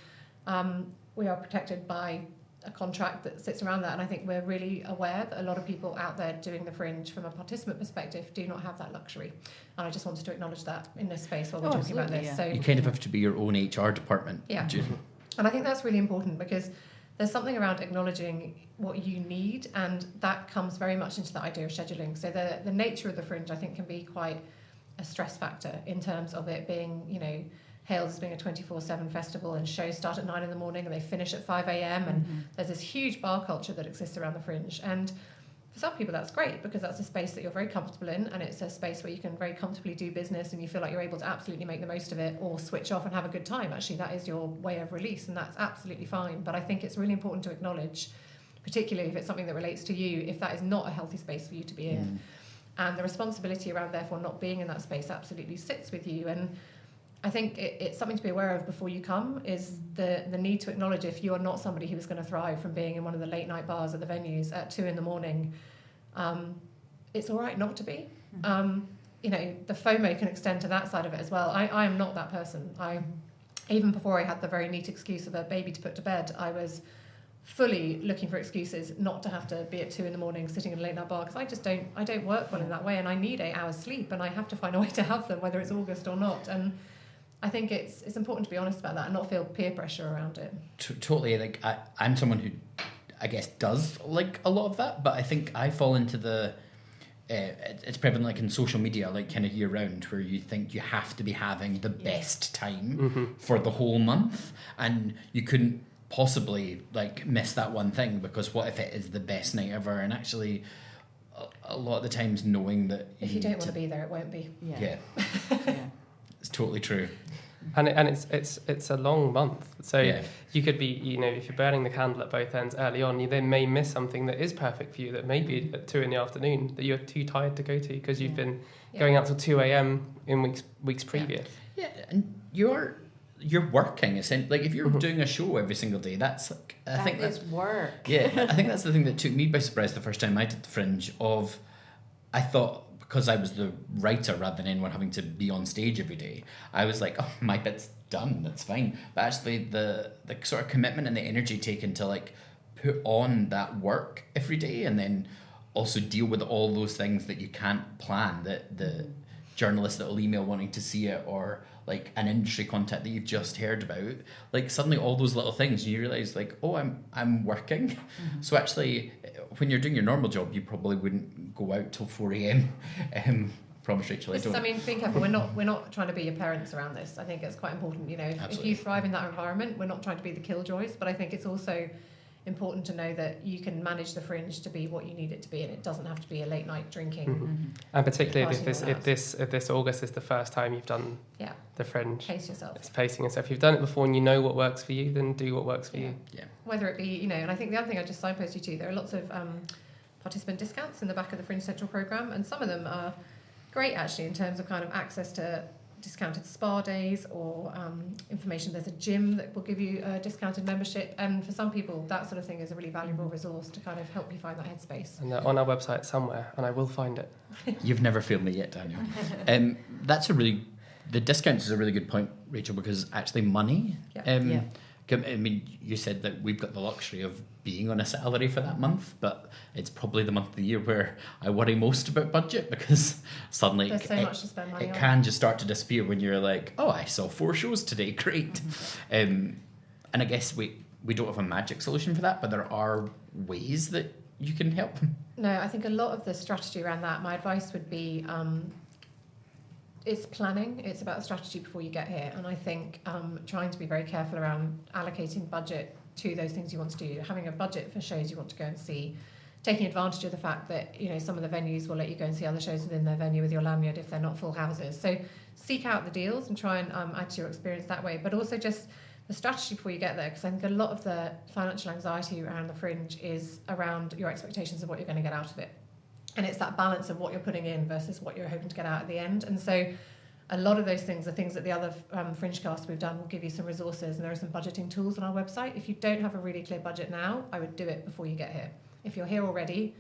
we are protected by a contract that sits around that. And I think we're really aware that a lot of people out there doing the Fringe from a participant perspective do not have that luxury. And I just wanted to acknowledge that in this space while we're talking about this. Yeah. So You kind of have to be your own HR department. Yeah. And I think that's really important, because there's something around acknowledging what you need, and that comes very much into the idea of scheduling. So the nature of the Fringe, I think, can be quite a stress factor in terms of it being, hailed as being a 24/7 festival, and shows start at 9 a.m. and they finish at 5 a.m. And there's this huge bar culture that exists around the Fringe. And for some people that's great, because that's a space that you're very comfortable in, and it's a space where you can very comfortably do business and you feel like you're able to absolutely make the most of it, or switch off and have a good time. Actually, that is your way of release, and that's absolutely fine. But I think it's really important to acknowledge, particularly if it's something that relates to you, if that is not a healthy space for you to be in. And the responsibility around therefore not being in that space absolutely sits with you. And I think it's something to be aware of before you come, is the need to acknowledge if you are not somebody who is going to thrive from being in one of the late night bars at the venues at 2 a.m, it's all right not to be. The FOMO can extend to that side of it as well. I am not that person. Even before I had the very neat excuse of a baby to put to bed, I was fully looking for excuses not to have to be at 2 a.m. sitting in a late night bar, because I don't work well in that way, and I need 8 hours sleep, and I have to find a way to have them, whether it's August or not. And I think it's important to be honest about that and not feel peer pressure around it. Totally. Like I'm someone who, I guess, does like a lot of that, but I think I fall into the it's prevalent like in social media, like kind of year round, where you think you have to be having the best time for the whole month, and you couldn't possibly like miss that one thing, because what if it is the best night ever? And actually a lot of the times knowing that if you don't want to be there, it won't be. Yeah. It's totally true. And it's a long month, so Yeah. you could be, you know, if you're burning the candle at both ends early on, you then may miss something that is perfect for you, that may be at 2 p.m. that you're too tired to go to because you've been going out till 2 a.m. in weeks previous. Yeah, and you're working essentially. Like if you're doing a show every single day, that's like, I think is that's work. Yeah, I think that's the thing that took me by surprise the first time I did the Fringe. I thought, because I was the writer rather than anyone having to be on stage every day, I was like, oh, my bit's done, that's fine. But actually the sort of commitment and the energy taken to like put on that work every day, and then also deal with all those things that you can't plan, that the journalist that will email wanting to see it, or like an industry contact that you've just heard about, like suddenly all those little things, and you realize like, oh, I'm working. So actually, when you're doing your normal job, you probably wouldn't go out till 4 a.m. Promise, Rachel, I don't. I mean, be careful. We're not trying to be your parents around this. I think it's quite important. You know, if you thrive in that environment, we're not trying to be the killjoys, but I think it's also important to know that you can manage the Fringe to be what you need it to be, and it doesn't have to be a late night drinking. And particularly if partying this August is the first time you've done the Fringe, pace yourself. It's pacing yourself. If you've done it before and you know what works for you, then do what works for you. Yeah. Whether it be, you know, and I think the other thing I just signpost you to, there are lots of participant discounts in the back of the Fringe Central programme, and some of them are great actually in terms of kind of access to discounted spa days or information. There's a gym that will give you a discounted membership, and for some people that sort of thing is a really valuable resource to kind of help you find that headspace. And they're on our website somewhere, and I will find it. You've never failed me yet, Daniel. The discounts is a really good point, Rachel, because actually money. I mean, you said that we've got the luxury of being on a salary for that month, but it's probably the month of the year where I worry most about budget, because suddenly there's so much to spend money it on. can just start to disappear when you're like, oh, I saw 4 shows today, great. And I guess we don't have a magic solution for that, but there are ways that you can help. No, I think a lot of the strategy around that, my advice would be it's planning. It's about strategy before you get here, and I think trying to be very careful around allocating budget to those things you want to do, having a budget for shows you want to go and see, taking advantage of the fact that, you know, some of the venues will let you go and see other shows within their venue with your lanyard if they're not full houses. So seek out the deals and try and add to your experience that way, but also just the strategy before you get there, because I think a lot of the financial anxiety around the Fringe is around your expectations of what you're going to get out of it. And it's that balance of what you're putting in versus what you're hoping to get out at the end. And so a lot of those things are things that the other Fringe casts we've done will give you some resources, and there are some budgeting tools on our website. If you don't have a really clear budget now, I would do it before you get here. If you're here already,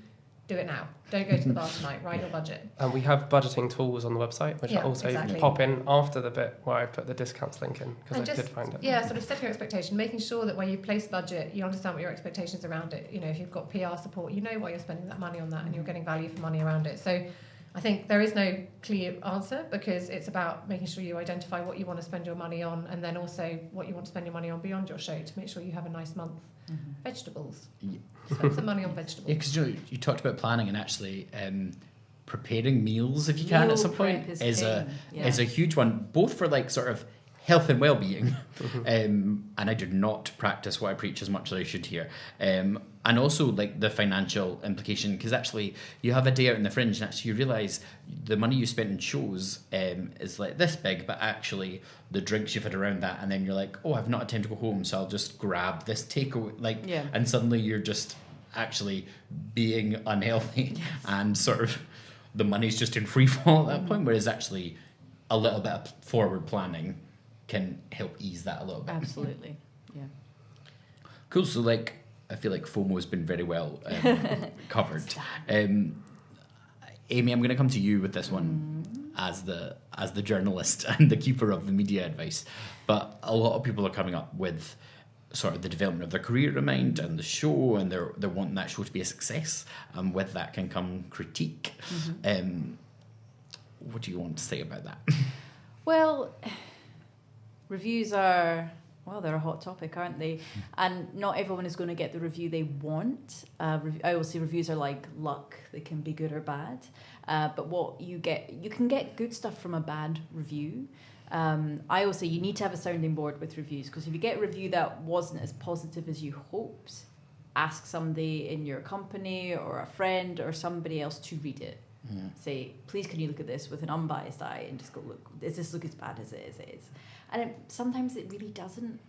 do it now. Don't go to the bar tonight, write your budget. And we have budgeting tools on the website, which I also pop in after the bit where I put the discounts link in, because I did find it. Yeah, sort of setting your expectation, making sure that when you place budget, you understand what your expectations around it. You know, if you've got PR support, you know why you're spending that money on that, and you're getting value for money around it. So I think there is no clear answer, because it's about making sure you identify what you want to spend your money on, and then also what you want to spend your money on beyond your show to make sure you have a nice month. Vegetables. Spend some money on vegetables. Yeah, because you talked about planning, and actually preparing meals if you can at some point is a huge one, both for like sort of health and well-being. And I do not practice what I preach as much as I should here. And also like the financial implication, because actually you have a day out in the Fringe and actually you realise the money you spent in shows is like this big, but actually the drinks you've had around that, and then you're like, oh, I've not had time to go home, so I'll just grab this takeaway, and suddenly you're just actually being unhealthy, and sort of the money's just in free fall at that point, whereas actually a little bit of forward planning can help ease that a little bit. Absolutely, yeah. Cool. So, like, I feel like FOMO has been very well covered. Amy, I'm going to come to you with this one as the journalist and the keeper of the media advice. But a lot of people are coming up with sort of the development of their career in mind and the show, and they're wanting that show to be a success. And with that can come critique. What do you want to say about that? Well, reviews are, well, they're a hot topic, aren't they? And not everyone is going to get the review they want. I always say reviews are like luck. They can be good or bad. But what you can get good stuff from a bad review. I always say you need to have a sounding board with reviews, because if you get a review that wasn't as positive as you hoped, ask somebody in your company or a friend or somebody else to read it. Say, please can you look at this with an unbiased eye and just go, look, does this look as bad as it is? And sometimes it really doesn't.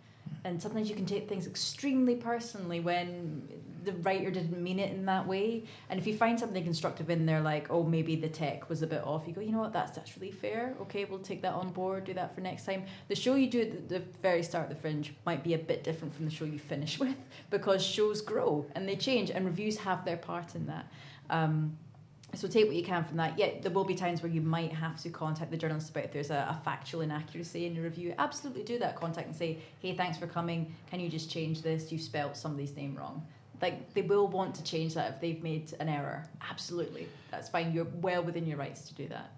And sometimes you can take things extremely personally when the writer didn't mean it in that way. And if you find something constructive in there, like, oh, maybe the tech was a bit off, you go, you know what, that's really fair. Okay, we'll take that on board, do that for next time. The show you do at the very start of the Fringe might be a bit different from the show you finish with, because shows grow and they change, and reviews have their part in that. So take what you can from that. Yeah, there will be times where you might have to contact the journalist about if there's a factual inaccuracy in your review. Absolutely do that. Contact and say, hey, thanks for coming. Can you just change this? You spelt somebody's name wrong. Like, they will want to change that if they've made an error. Absolutely. That's fine. You're well within your rights to do that.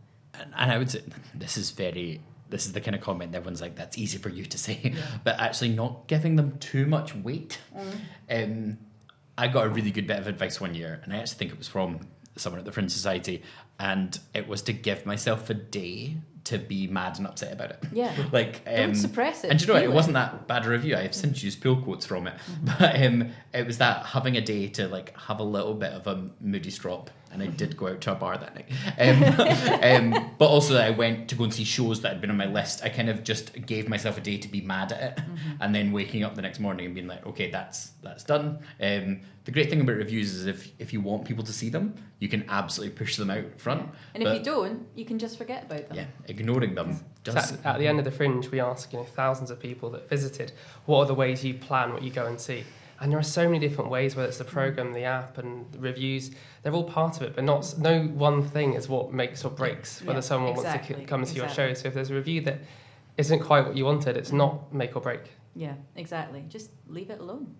And I would say this is the kind of comment that everyone's like, that's easy for you to say, but actually not giving them too much weight. I got a really good bit of advice one year, and I actually think it was from someone at the Fringe Society, and it was to give myself a day to be mad and upset about it. Yeah. Like, don't suppress it. And do you know what? It wasn't that bad a review. I have since used pull quotes from it. But it was that having a day to like have a little bit of a moody strop. And I did go out to a bar that night. But also I went to go and see shows that had been on my list. I kind of just gave myself a day to be mad at it. And then waking up the next morning and being like, okay, that's done. The great thing about reviews is if you want people to see them, you can absolutely push them out front. Yeah. And if you don't, you can just forget about them. Yeah, ignoring them. At the end of the Fringe, we ask thousands of people that visited, what are the ways you plan what you go and see? And there are so many different ways, whether it's the programme, the app, and the reviews. They're all part of it, but no one thing is what makes or breaks whether someone wants to come and see your show. So if there's a review that isn't quite what you wanted, it's not make or break. Yeah, exactly. Just leave it alone.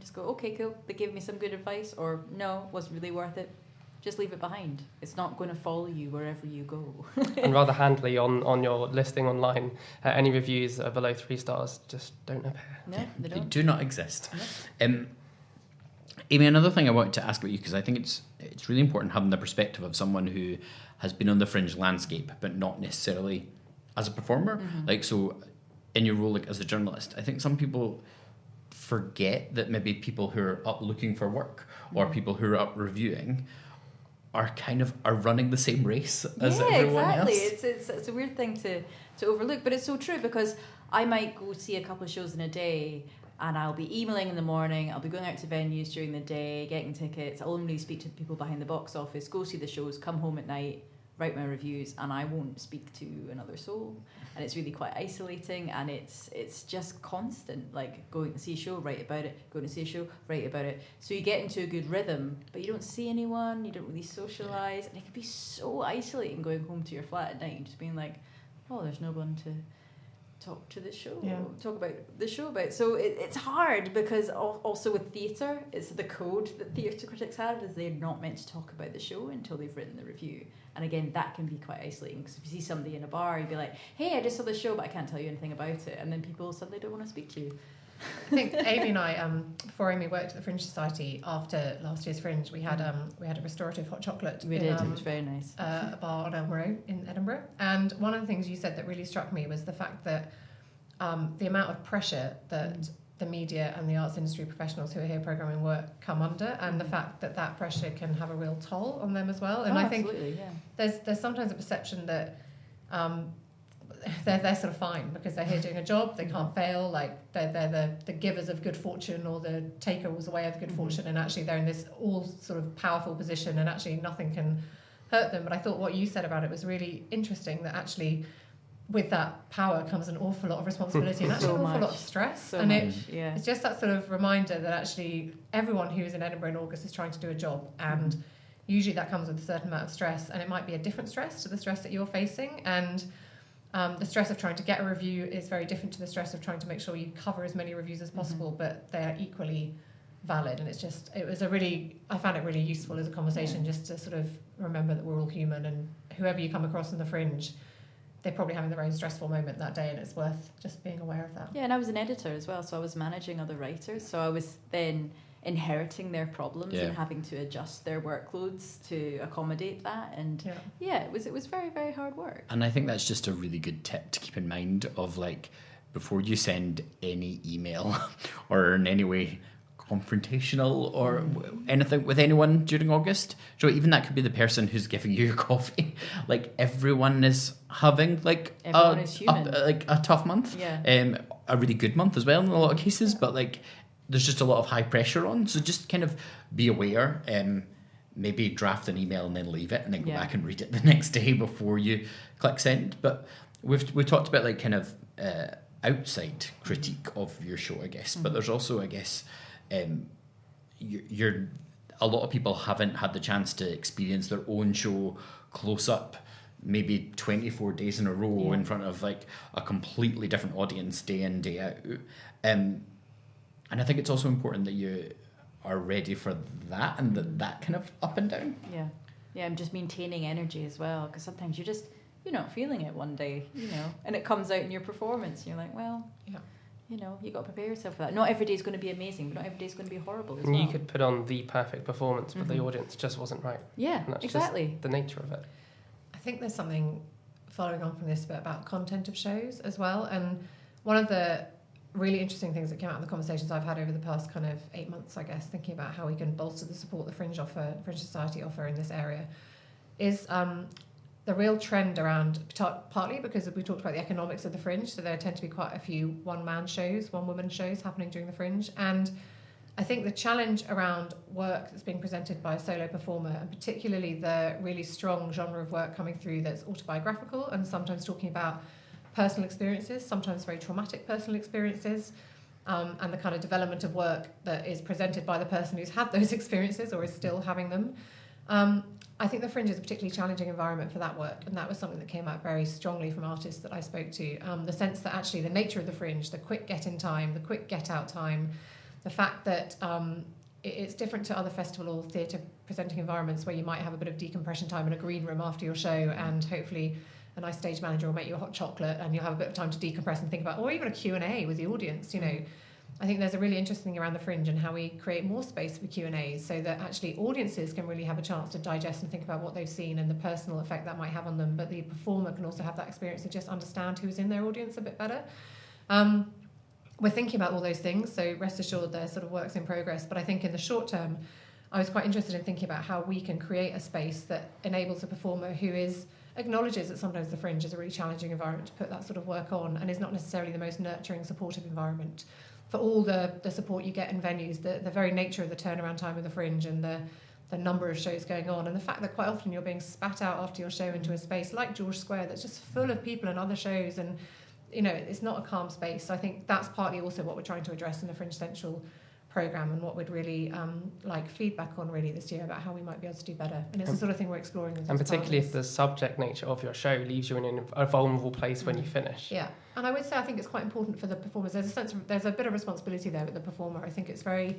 Just go, okay, cool. They gave me some good advice, or no, wasn't really worth it. Just leave it behind. It's not going to follow you wherever you go. And rather handily on your listing online, any reviews that are below 3 stars just don't appear. No, they don't. They do not exist. No. Amy, another thing I wanted to ask about you, because I think it's really important having the perspective of someone who has been on the Fringe landscape, but not necessarily as a performer. Like, so in your role as a journalist, I think some people forget that maybe people who are up looking for work or people who are up reviewing are running the same race as everyone exactly. else. It's a weird thing to overlook, but it's so true, because I might go see a couple of shows in a day, and I'll be emailing in the morning, I'll be going out to venues during the day, getting tickets, I'll only speak to the people behind the box office, go see the shows, come home at night, write my reviews, and I won't speak to another soul. And it's really quite isolating, and it's just constant, like going to see a show, write about it, going to see a show, write about it. So you get into a good rhythm, but you don't see anyone, you don't really socialise, and it can be so isolating going home to your flat at night and just being like, oh, there's no one to talk to the show, talk about the show about. So it's hard, because also with theatre, it's the code that theatre critics have, is they're not meant to talk about the show until they've written the review. And again, that can be quite isolating, because if you see somebody in a bar, you'd be like, hey, I just saw the show, but I can't tell you anything about it. And then people suddenly don't want to speak to you. I think Amy and I, before Amy worked at the Fringe Society, after last year's Fringe, we had a restorative hot chocolate. We did. It was very nice. A bar on Elm Road in Edinburgh. And one of the things you said that really struck me was the fact that the amount of pressure that the media and the arts industry professionals who are here programming work come under, and the fact that pressure can have a real toll on them as well. And I think there's sometimes a perception that they're sort of fine because they're here doing a job, they can't fail, like they're the givers of good fortune or the takers away of the good fortune, and actually they're in this all sort of powerful position and actually nothing can hurt them. But I thought what you said about it was really interesting, that actually with that power comes an awful lot of responsibility and actually an awful lot of stress. It's just that sort of reminder that actually everyone who is in Edinburgh in August is trying to do a job, and usually that comes with a certain amount of stress, and it might be a different stress to the stress that you're facing, and the stress of trying to get a review is very different to the stress of trying to make sure you cover as many reviews as possible, but they're equally valid. And I found it really useful as a conversation just to sort of remember that we're all human, and whoever you come across in the Fringe, they're probably having their own stressful moment that day, and it's worth just being aware of that. Yeah, and I was an editor as well, so I was managing other writers, so I was then inheriting their problems and having to adjust their workloads to accommodate that, and it was very, very hard work. And I think that's just a really good tip to keep in mind of, like, before you send any email or in any way confrontational or anything with anyone during August. So even that could be the person who's giving you your coffee. Like everyone is having like Everyone is human. a tough month. Yeah. A really good month as well in a lot of cases, but like there's just a lot of high pressure on. So just kind of be aware. Maybe draft an email and then leave it, and then go back and read it the next day before you click send. But we've talked about like kind of outside critique of your show, I guess. But there's also, I guess, you're a lot of people haven't had the chance to experience their own show close up, maybe 24 days in a row in front of like a completely different audience day in, day out. And I think it's also important that you are ready for that and that kind of up and down. Yeah, and just maintaining energy as well, because sometimes you're not feeling it one day, and it comes out in your performance. You're like, well, you got to prepare yourself for that. Not every day is going to be amazing, but not every day is going to be horrible as well. And you could put on the perfect performance, but the audience just wasn't right. Yeah, and that's exactly. just the nature of it. I think there's something following on from this bit about content of shows as well. And one of the really interesting things that came out in the conversations I've had over the past kind of 8 months, I guess, thinking about how we can bolster the support the Fringe Society offer in this area, is the real trend around, partly because we talked about the economics of the Fringe, so there tend to be quite a few one-woman shows happening during the Fringe, and I think the challenge around work that's being presented by a solo performer, and particularly the really strong genre of work coming through that's autobiographical and sometimes talking about personal experiences, sometimes very traumatic personal experiences, and the kind of development of work that is presented by the person who's had those experiences or is still having them. I think the Fringe is a particularly challenging environment for that work, and that was something that came out very strongly from artists that I spoke to. The sense that actually the nature of the Fringe, the quick get-in time, the quick get-out time, the fact that it's different to other festival or theatre presenting environments where you might have a bit of decompression time in a green room after your show, and hopefully a nice stage manager will make you a hot chocolate and you'll have a bit of time to decompress and think about, or even a Q&A with the audience, I think there's a really interesting thing around the Fringe and how we create more space for Q&As so that actually audiences can really have a chance to digest and think about what they've seen and the personal effect that might have on them, but the performer can also have that experience to just understand who's in their audience a bit better. We're thinking about all those things, so rest assured they're sort of works in progress, but I think in the short term I was quite interested in thinking about how we can create a space that enables a performer who acknowledges that sometimes the Fringe is a really challenging environment to put that sort of work on and is not necessarily the most nurturing, supportive environment. For all the support you get in venues, the very nature of the turnaround time of the Fringe and the number of shows going on, and the fact that quite often you're being spat out after your show into a space like George Square that's just full of people and other shows, and it's not a calm space. So I think that's partly also what we're trying to address in the Fringe Central programme, and what we'd really like feedback on really this year about how we might be able to do better. And it's the sort of thing we're exploring. And particularly if the subject nature of your show leaves you in a vulnerable place when you finish. Yeah, and I would say I think it's quite important for the performers. There's a bit of responsibility there with the performer. I think it's very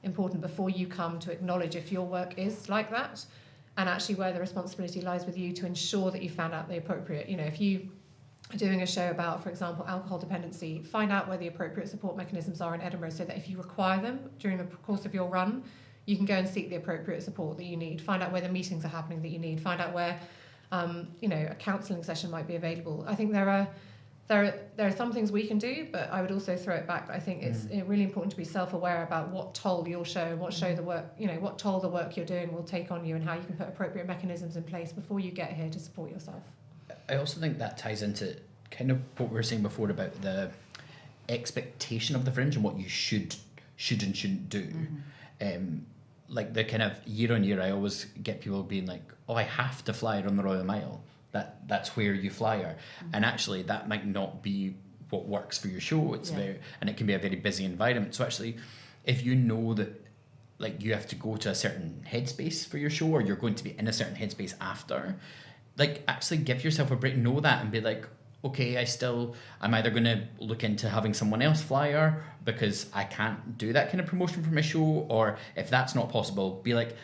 important before you come to acknowledge if your work is like that, and actually where the responsibility lies with you to ensure that you found out the appropriate. If you doing a show about, for example, alcohol dependency, find out where the appropriate support mechanisms are in Edinburgh so that if you require them during the course of your run, you can go and seek the appropriate support that you need. Find out where the meetings are happening that you need. Find out where, a counselling session might be available. I think there are some things we can do, but I would also throw it back. I think it's really important to be self-aware about what toll your show, what toll the work you're doing will take on you, and how you can put appropriate mechanisms in place before you get here to support yourself. I also think that ties into kind of what we were saying before about the expectation of the Fringe and what you should and shouldn't do. Like the kind of year on year, I always get people being like, "Oh, I have to fly on the Royal Mile. That's where you fly her," and actually that might not be what works for your show. And it can be a very busy environment. So actually, if you know that like you have to go to a certain headspace for your show, or you're going to be in a certain headspace after, like actually give yourself a break, know that, and be like, okay, I'm either going to look into having someone else fly her because I can't do that kind of promotion for my show, or if that's not possible, be like,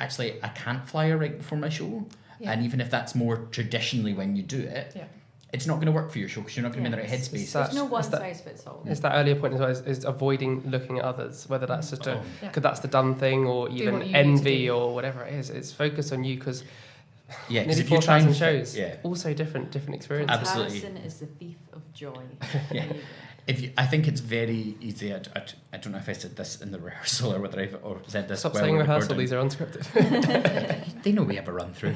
actually I can't fly her right before my show. And even if that's more traditionally when you do it, it's not going to work for your show because you're not going to be in the right headspace. There's no one size fits all. It's that earlier point as well, is avoiding looking at others, whether that's just because that's the done thing, or even envy or whatever it is. It's focus on you, because nearly 4,000 shows, also different experiences. Absolutely. Comparison is the thief of joy. I think it's very easy. I don't know if I said this in the rehearsal or whether I've or said this. Stop while saying we're rehearsal. recording. These are unscripted. They know we have a run through.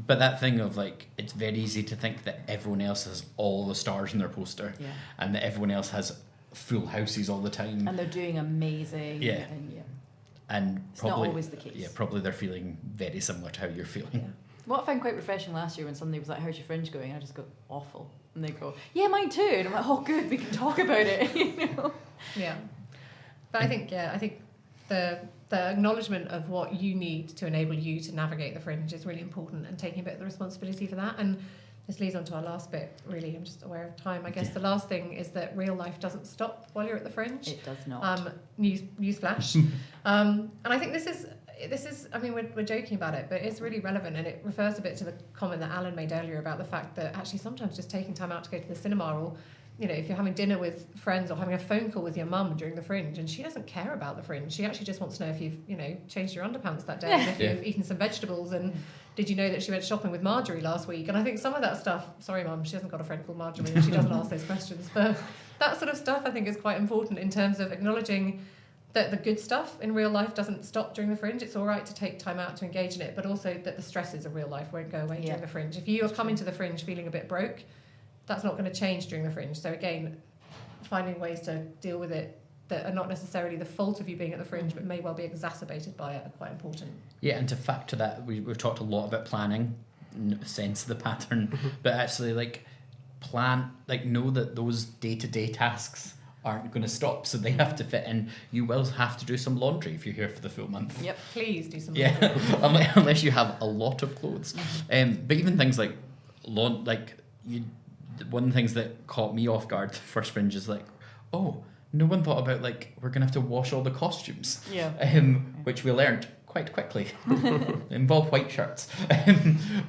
But that thing of like, it's very easy to think that everyone else has all the stars in their poster, and that everyone else has full houses all the time, and they're doing amazing. Yeah. And It's probably not always the case. Yeah, probably they're feeling very similar to how you're feeling. Yeah. What I found quite refreshing last year when somebody was like, "How's your Fringe going?" And I just go, "Awful," and they go, "Yeah, mine too." And I'm like, "Oh, good, we can talk about it." You know? Yeah. But I think the acknowledgement of what you need to enable you to navigate the Fringe is really important, and taking a bit of the responsibility for that. And this leads on to our last bit, really. I'm just aware of time. I guess the last thing is that real life doesn't stop while you're at the Fringe. It does not. News flash. And I think this is, I mean, we're joking about it, but it's really relevant, and it refers a bit to the comment that Alan made earlier about the fact that actually sometimes just taking time out to go to the cinema, or, you know, if you're having dinner with friends or having a phone call with your mum during the Fringe, and she doesn't care about the Fringe. She actually just wants to know if you've, you know, changed your underpants that day, and if you've eaten some vegetables, and did you know that she went shopping with Marjorie last week? And I think some of that stuff, sorry mum, she hasn't got a friend called Marjorie, and she doesn't ask those questions, but that sort of stuff I think is quite important in terms of acknowledging that the good stuff in real life doesn't stop during the Fringe. It's all right to take time out to engage in it, but also that the stresses of real life won't go away during the Fringe. If you are coming to the Fringe feeling a bit broke, that's not going to change during the Fringe. So again, finding ways to deal with it that are not necessarily the fault of you being at the Fringe, but may well be exacerbated by it, are quite important. Yeah, and to factor that, we've talked a lot about planning, sense the pattern, but actually know that those day-to-day tasks aren't going to stop, so they have to fit in. You will have to do some laundry if you're here for the full month. Yep. Please do some laundry. Yeah, unless you have a lot of clothes. But even things like one of the things that caught me off guard the first Fringe is like, oh, no one thought about like we're gonna have to wash all the costumes. Yeah. Which we learned quite quickly. Involve white shirts.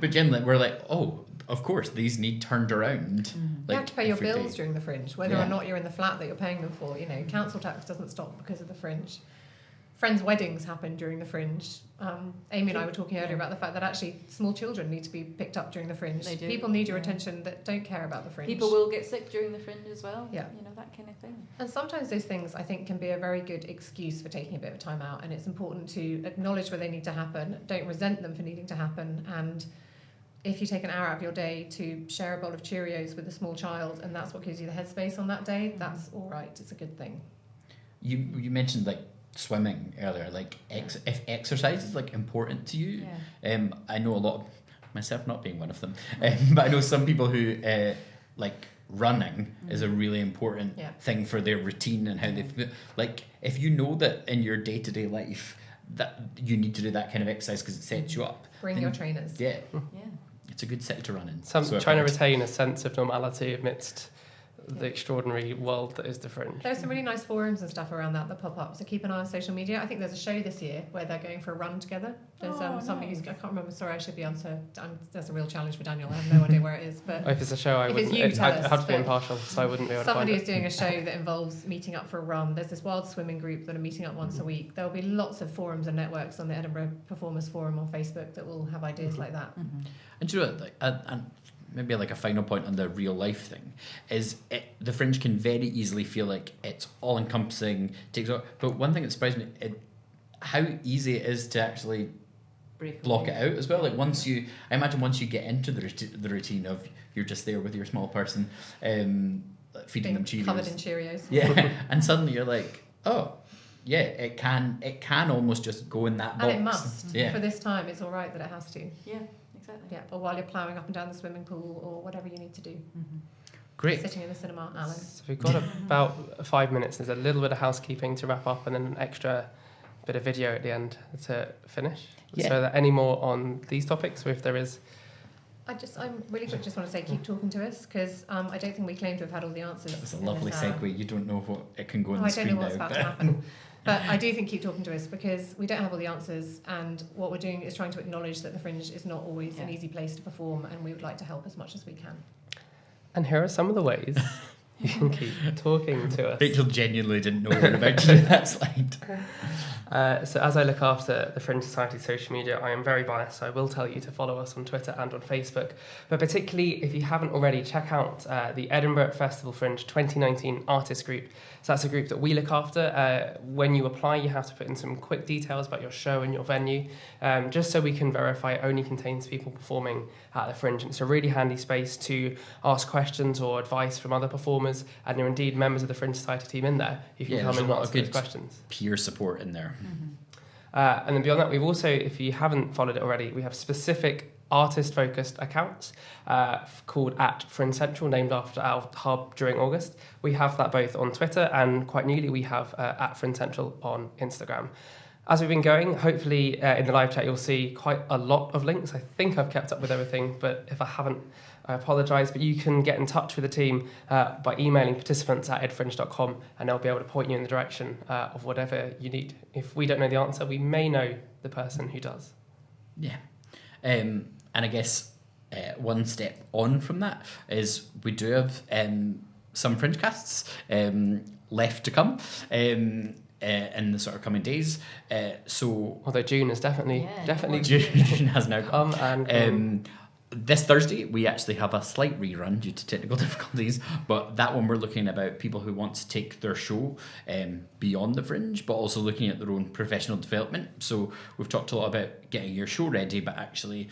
But generally we're like, oh, of course these need turned around. You have to pay your every bills day. during the Fringe, whether or not you're in the flat that you're paying them for. You know, council tax doesn't stop because of the Fringe. Friends' weddings happen during the Fringe. Amy and I were talking earlier about the fact that actually small children need to be picked up during the Fringe. They do. People need your attention that don't care about the Fringe. People will get sick during the Fringe as well. Yeah. You know, that kind of thing. And sometimes those things, I think, can be a very good excuse for taking a bit of time out, and it's important to acknowledge where they need to happen. Don't resent them for needing to happen, and if you take an hour out of your day to share a bowl of Cheerios with a small child, and that's what gives you the headspace on that day, that's all right. It's a good thing. You mentioned like swimming earlier, like if exercise is like important to you. I know a lot of, myself not being one of them, but I know some people who like running is a really important thing for their routine and how they feel. Like if you know that in your day-to-day life that you need to do that kind of exercise because it sets you up, Bring your trainers. yeah it's a good sector to run in. Trying to retain a sense of normality amidst the extraordinary world that is the Fringe. There's some really nice forums and stuff around that pop up, so keep an eye on social media. I think there's a show this year where they're going for a run together. There's somebody who's, I can't remember, sorry, I should be on, so that's a real challenge for Daniel. I have no idea where it is, but If it's a show, if it's you, tell us, I'd have to be but impartial, so I wouldn't be able to find somebody it. is doing a show that involves meeting up for a run. There's this wild swimming group that are meeting up once a week. There will be lots of forums and networks on the Edinburgh Performers Forum on Facebook that will have ideas like that. And do you know what, like, and maybe like a final point on the real life thing is the Fringe can very easily feel like it's all encompassing, but one thing that surprised me, how easy it is to actually block it out as well. Like I imagine once you get into the routine of you're just there with your small person, feeding them Cheerios, covered in Cheerios. yeah, and suddenly you're like, oh yeah, it can almost just go in that box. And it must. Yeah. For this time, it's all right that it has to. Yeah, exactly. Yeah, or while you're ploughing up and down the swimming pool or whatever you need to do. Great. Sitting in the cinema, Alan. So we've got about 5 minutes. There's a little bit of housekeeping to wrap up and then an extra bit of video at the end to finish. Yeah. So are there any more on these topics? Or if there is... I'm really quick. Just want to say, keep talking to us because I don't think we claim to have had all the answers. That was a lovely segue. You don't know what it can go on the I screen don't know what's now. about to happen. But I do think keep talking to us because we don't have all the answers, and what we're doing is trying to acknowledge that the Fringe is not always an easy place to perform, and we would like to help as much as we can. And here are some of the ways you can keep talking to us. Rachel genuinely didn't know we were about to do that slide. So as I look after the Fringe Society social media, I am very biased, so I will tell you to follow us on Twitter and on Facebook. But particularly, if you haven't already, check out the Edinburgh Festival Fringe 2019 Artist Group. So that's a group that we look after. When you apply, you have to put in some quick details about your show and your venue, just so we can verify it only contains people performing at the Fringe. And it's a really handy space to ask questions or advice from other performers, and there are indeed members of the Fringe Society team in there who can come and answer those questions. Peer support in there. And then beyond that, we've also, if you haven't followed it already, we have specific artist-focused accounts called @Fringe Central, named after our hub during August. We have that both on Twitter, and quite newly we have @Fringe Central on Instagram. As we've been going, hopefully in the live chat you'll see quite a lot of links. I think I've kept up with everything, but if I haven't, I apologise. But you can get in touch with the team by emailing participants@edfringe.com, and they'll be able to point you in the direction of whatever you need. If we don't know the answer, we may know the person who does. Yeah. And I guess one step on from that is we do have some Fringe casts left to come. In the sort of coming days, so although June is definitely June has now come. And this Thursday we actually have a slight rerun due to technical difficulties, but that one we're looking about people who want to take their show beyond the Fringe, but also looking at their own professional development. So we've talked a lot about getting your show ready, but actually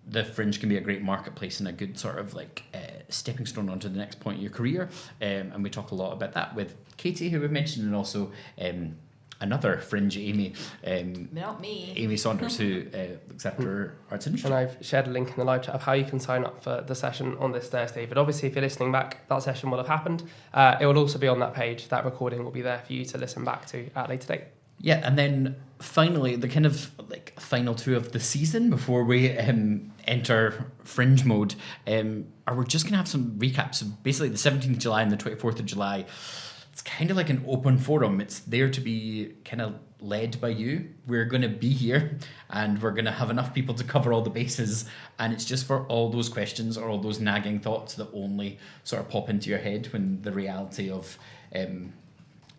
the Fringe can be a great marketplace and a good sort of like stepping stone onto the next point in your career. And we talk a lot about that with Katie, who we've mentioned, and also another Fringe Amy. Not me. Amy Saunders, who looks after arts industry. And I've shared a link in the live chat of how you can sign up for the session on this Thursday. But obviously, if you're listening back, that session will have happened. It will also be on that page. That recording will be there for you to listen back to at a later date. Yeah, and then finally, the kind of like final two of the season before we enter Fringe mode, are we're just going to have some recaps. So basically, the 17th of July and the 24th of July, it's kind of like an open forum. It's there to be kind of led by you. We're going to be here, and we're going to have enough people to cover all the bases, and it's just for all those questions or all those nagging thoughts that only sort of pop into your head when the reality of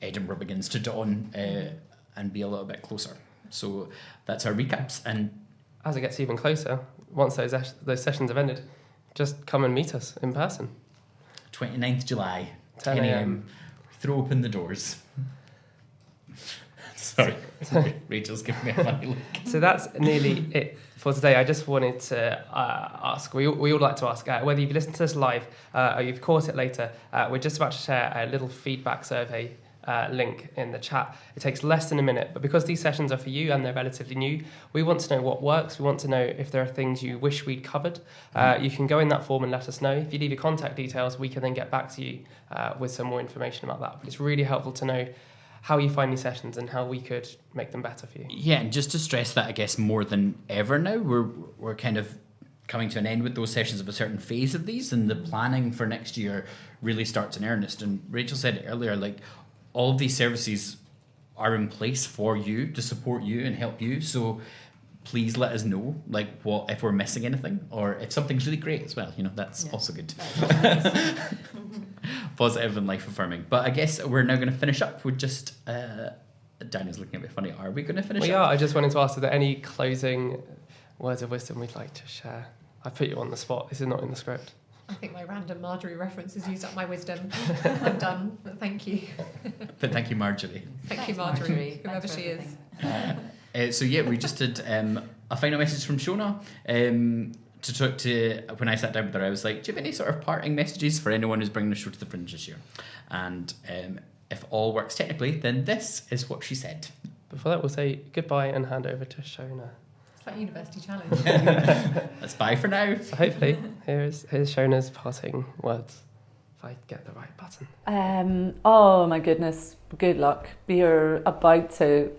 Edinburgh begins to dawn and be a little bit closer. So that's our recaps. And as it gets even closer, once those sessions have ended, just come and meet us in person. 29th July, 10 a.m. Throw open the doors. Sorry, Rachel's giving me a funny look. So that's nearly it for today. I just wanted to ask, we all like to ask, whether you've listened to this live or you've caught it later, we're just about to share a little feedback survey link in the chat. It takes less than a minute, but because these sessions are for you and they're relatively new, we want to know what works. We want to know if there are things you wish we'd covered. You can go in that form and let us know. If you leave your contact details, we can then get back to you with some more information about that. But it's really helpful to know how you find these sessions and how we could make them better for you. Yeah, and just to stress that, I guess, more than ever now, we're kind of coming to an end with those sessions of a certain phase of these, and the planning for next year really starts in earnest. And Rachel said it earlier, like, all of these services are in place for you to support you and help you. So please let us know, like, what if we're missing anything, or if something's really great as well. You know, that's also good. Positive and life affirming. But I guess we're now going to finish up with just. Daniel's looking a bit funny. Are we going to finish? We up? are. I just wanted to ask, are there any closing words of wisdom we'd like to share? I put you on the spot. This is not in the script. I think my random Marjorie reference has used up my wisdom. I'm done, but thank you. But thank you, Marjorie. Thank you, Marjorie, whoever she is. So yeah, we just did a final message from Shona to talk to. When I sat down with her, I was like, do you have any sort of parting messages for anyone who's bringing the show to the Fringe this year? And if all works technically, then this is what she said. Before that, we'll say goodbye and hand over to Shona. It's like University Challenge. That's bye for now. So hopefully, here's Shona's parting words. If I get the right button. Oh my goodness, good luck. You're about to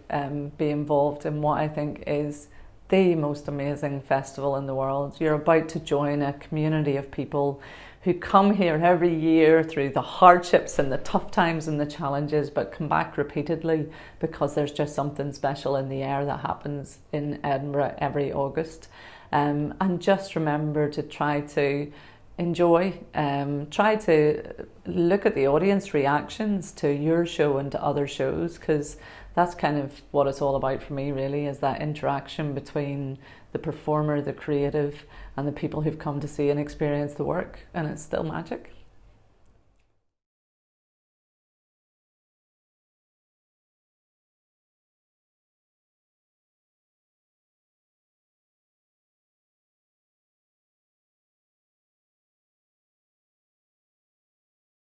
be involved in what I think is the most amazing festival in the world. You're about to join a community of people who come here every year through the hardships and the tough times and the challenges, but come back repeatedly because there's just something special in the air that happens in Edinburgh every August. And just remember to try to enjoy, try to look at the audience reactions to your show and to other shows, because that's kind of what it's all about for me, really, is that interaction between the performer, the creative, and the people who've come to see and experience the work, and it's still magic.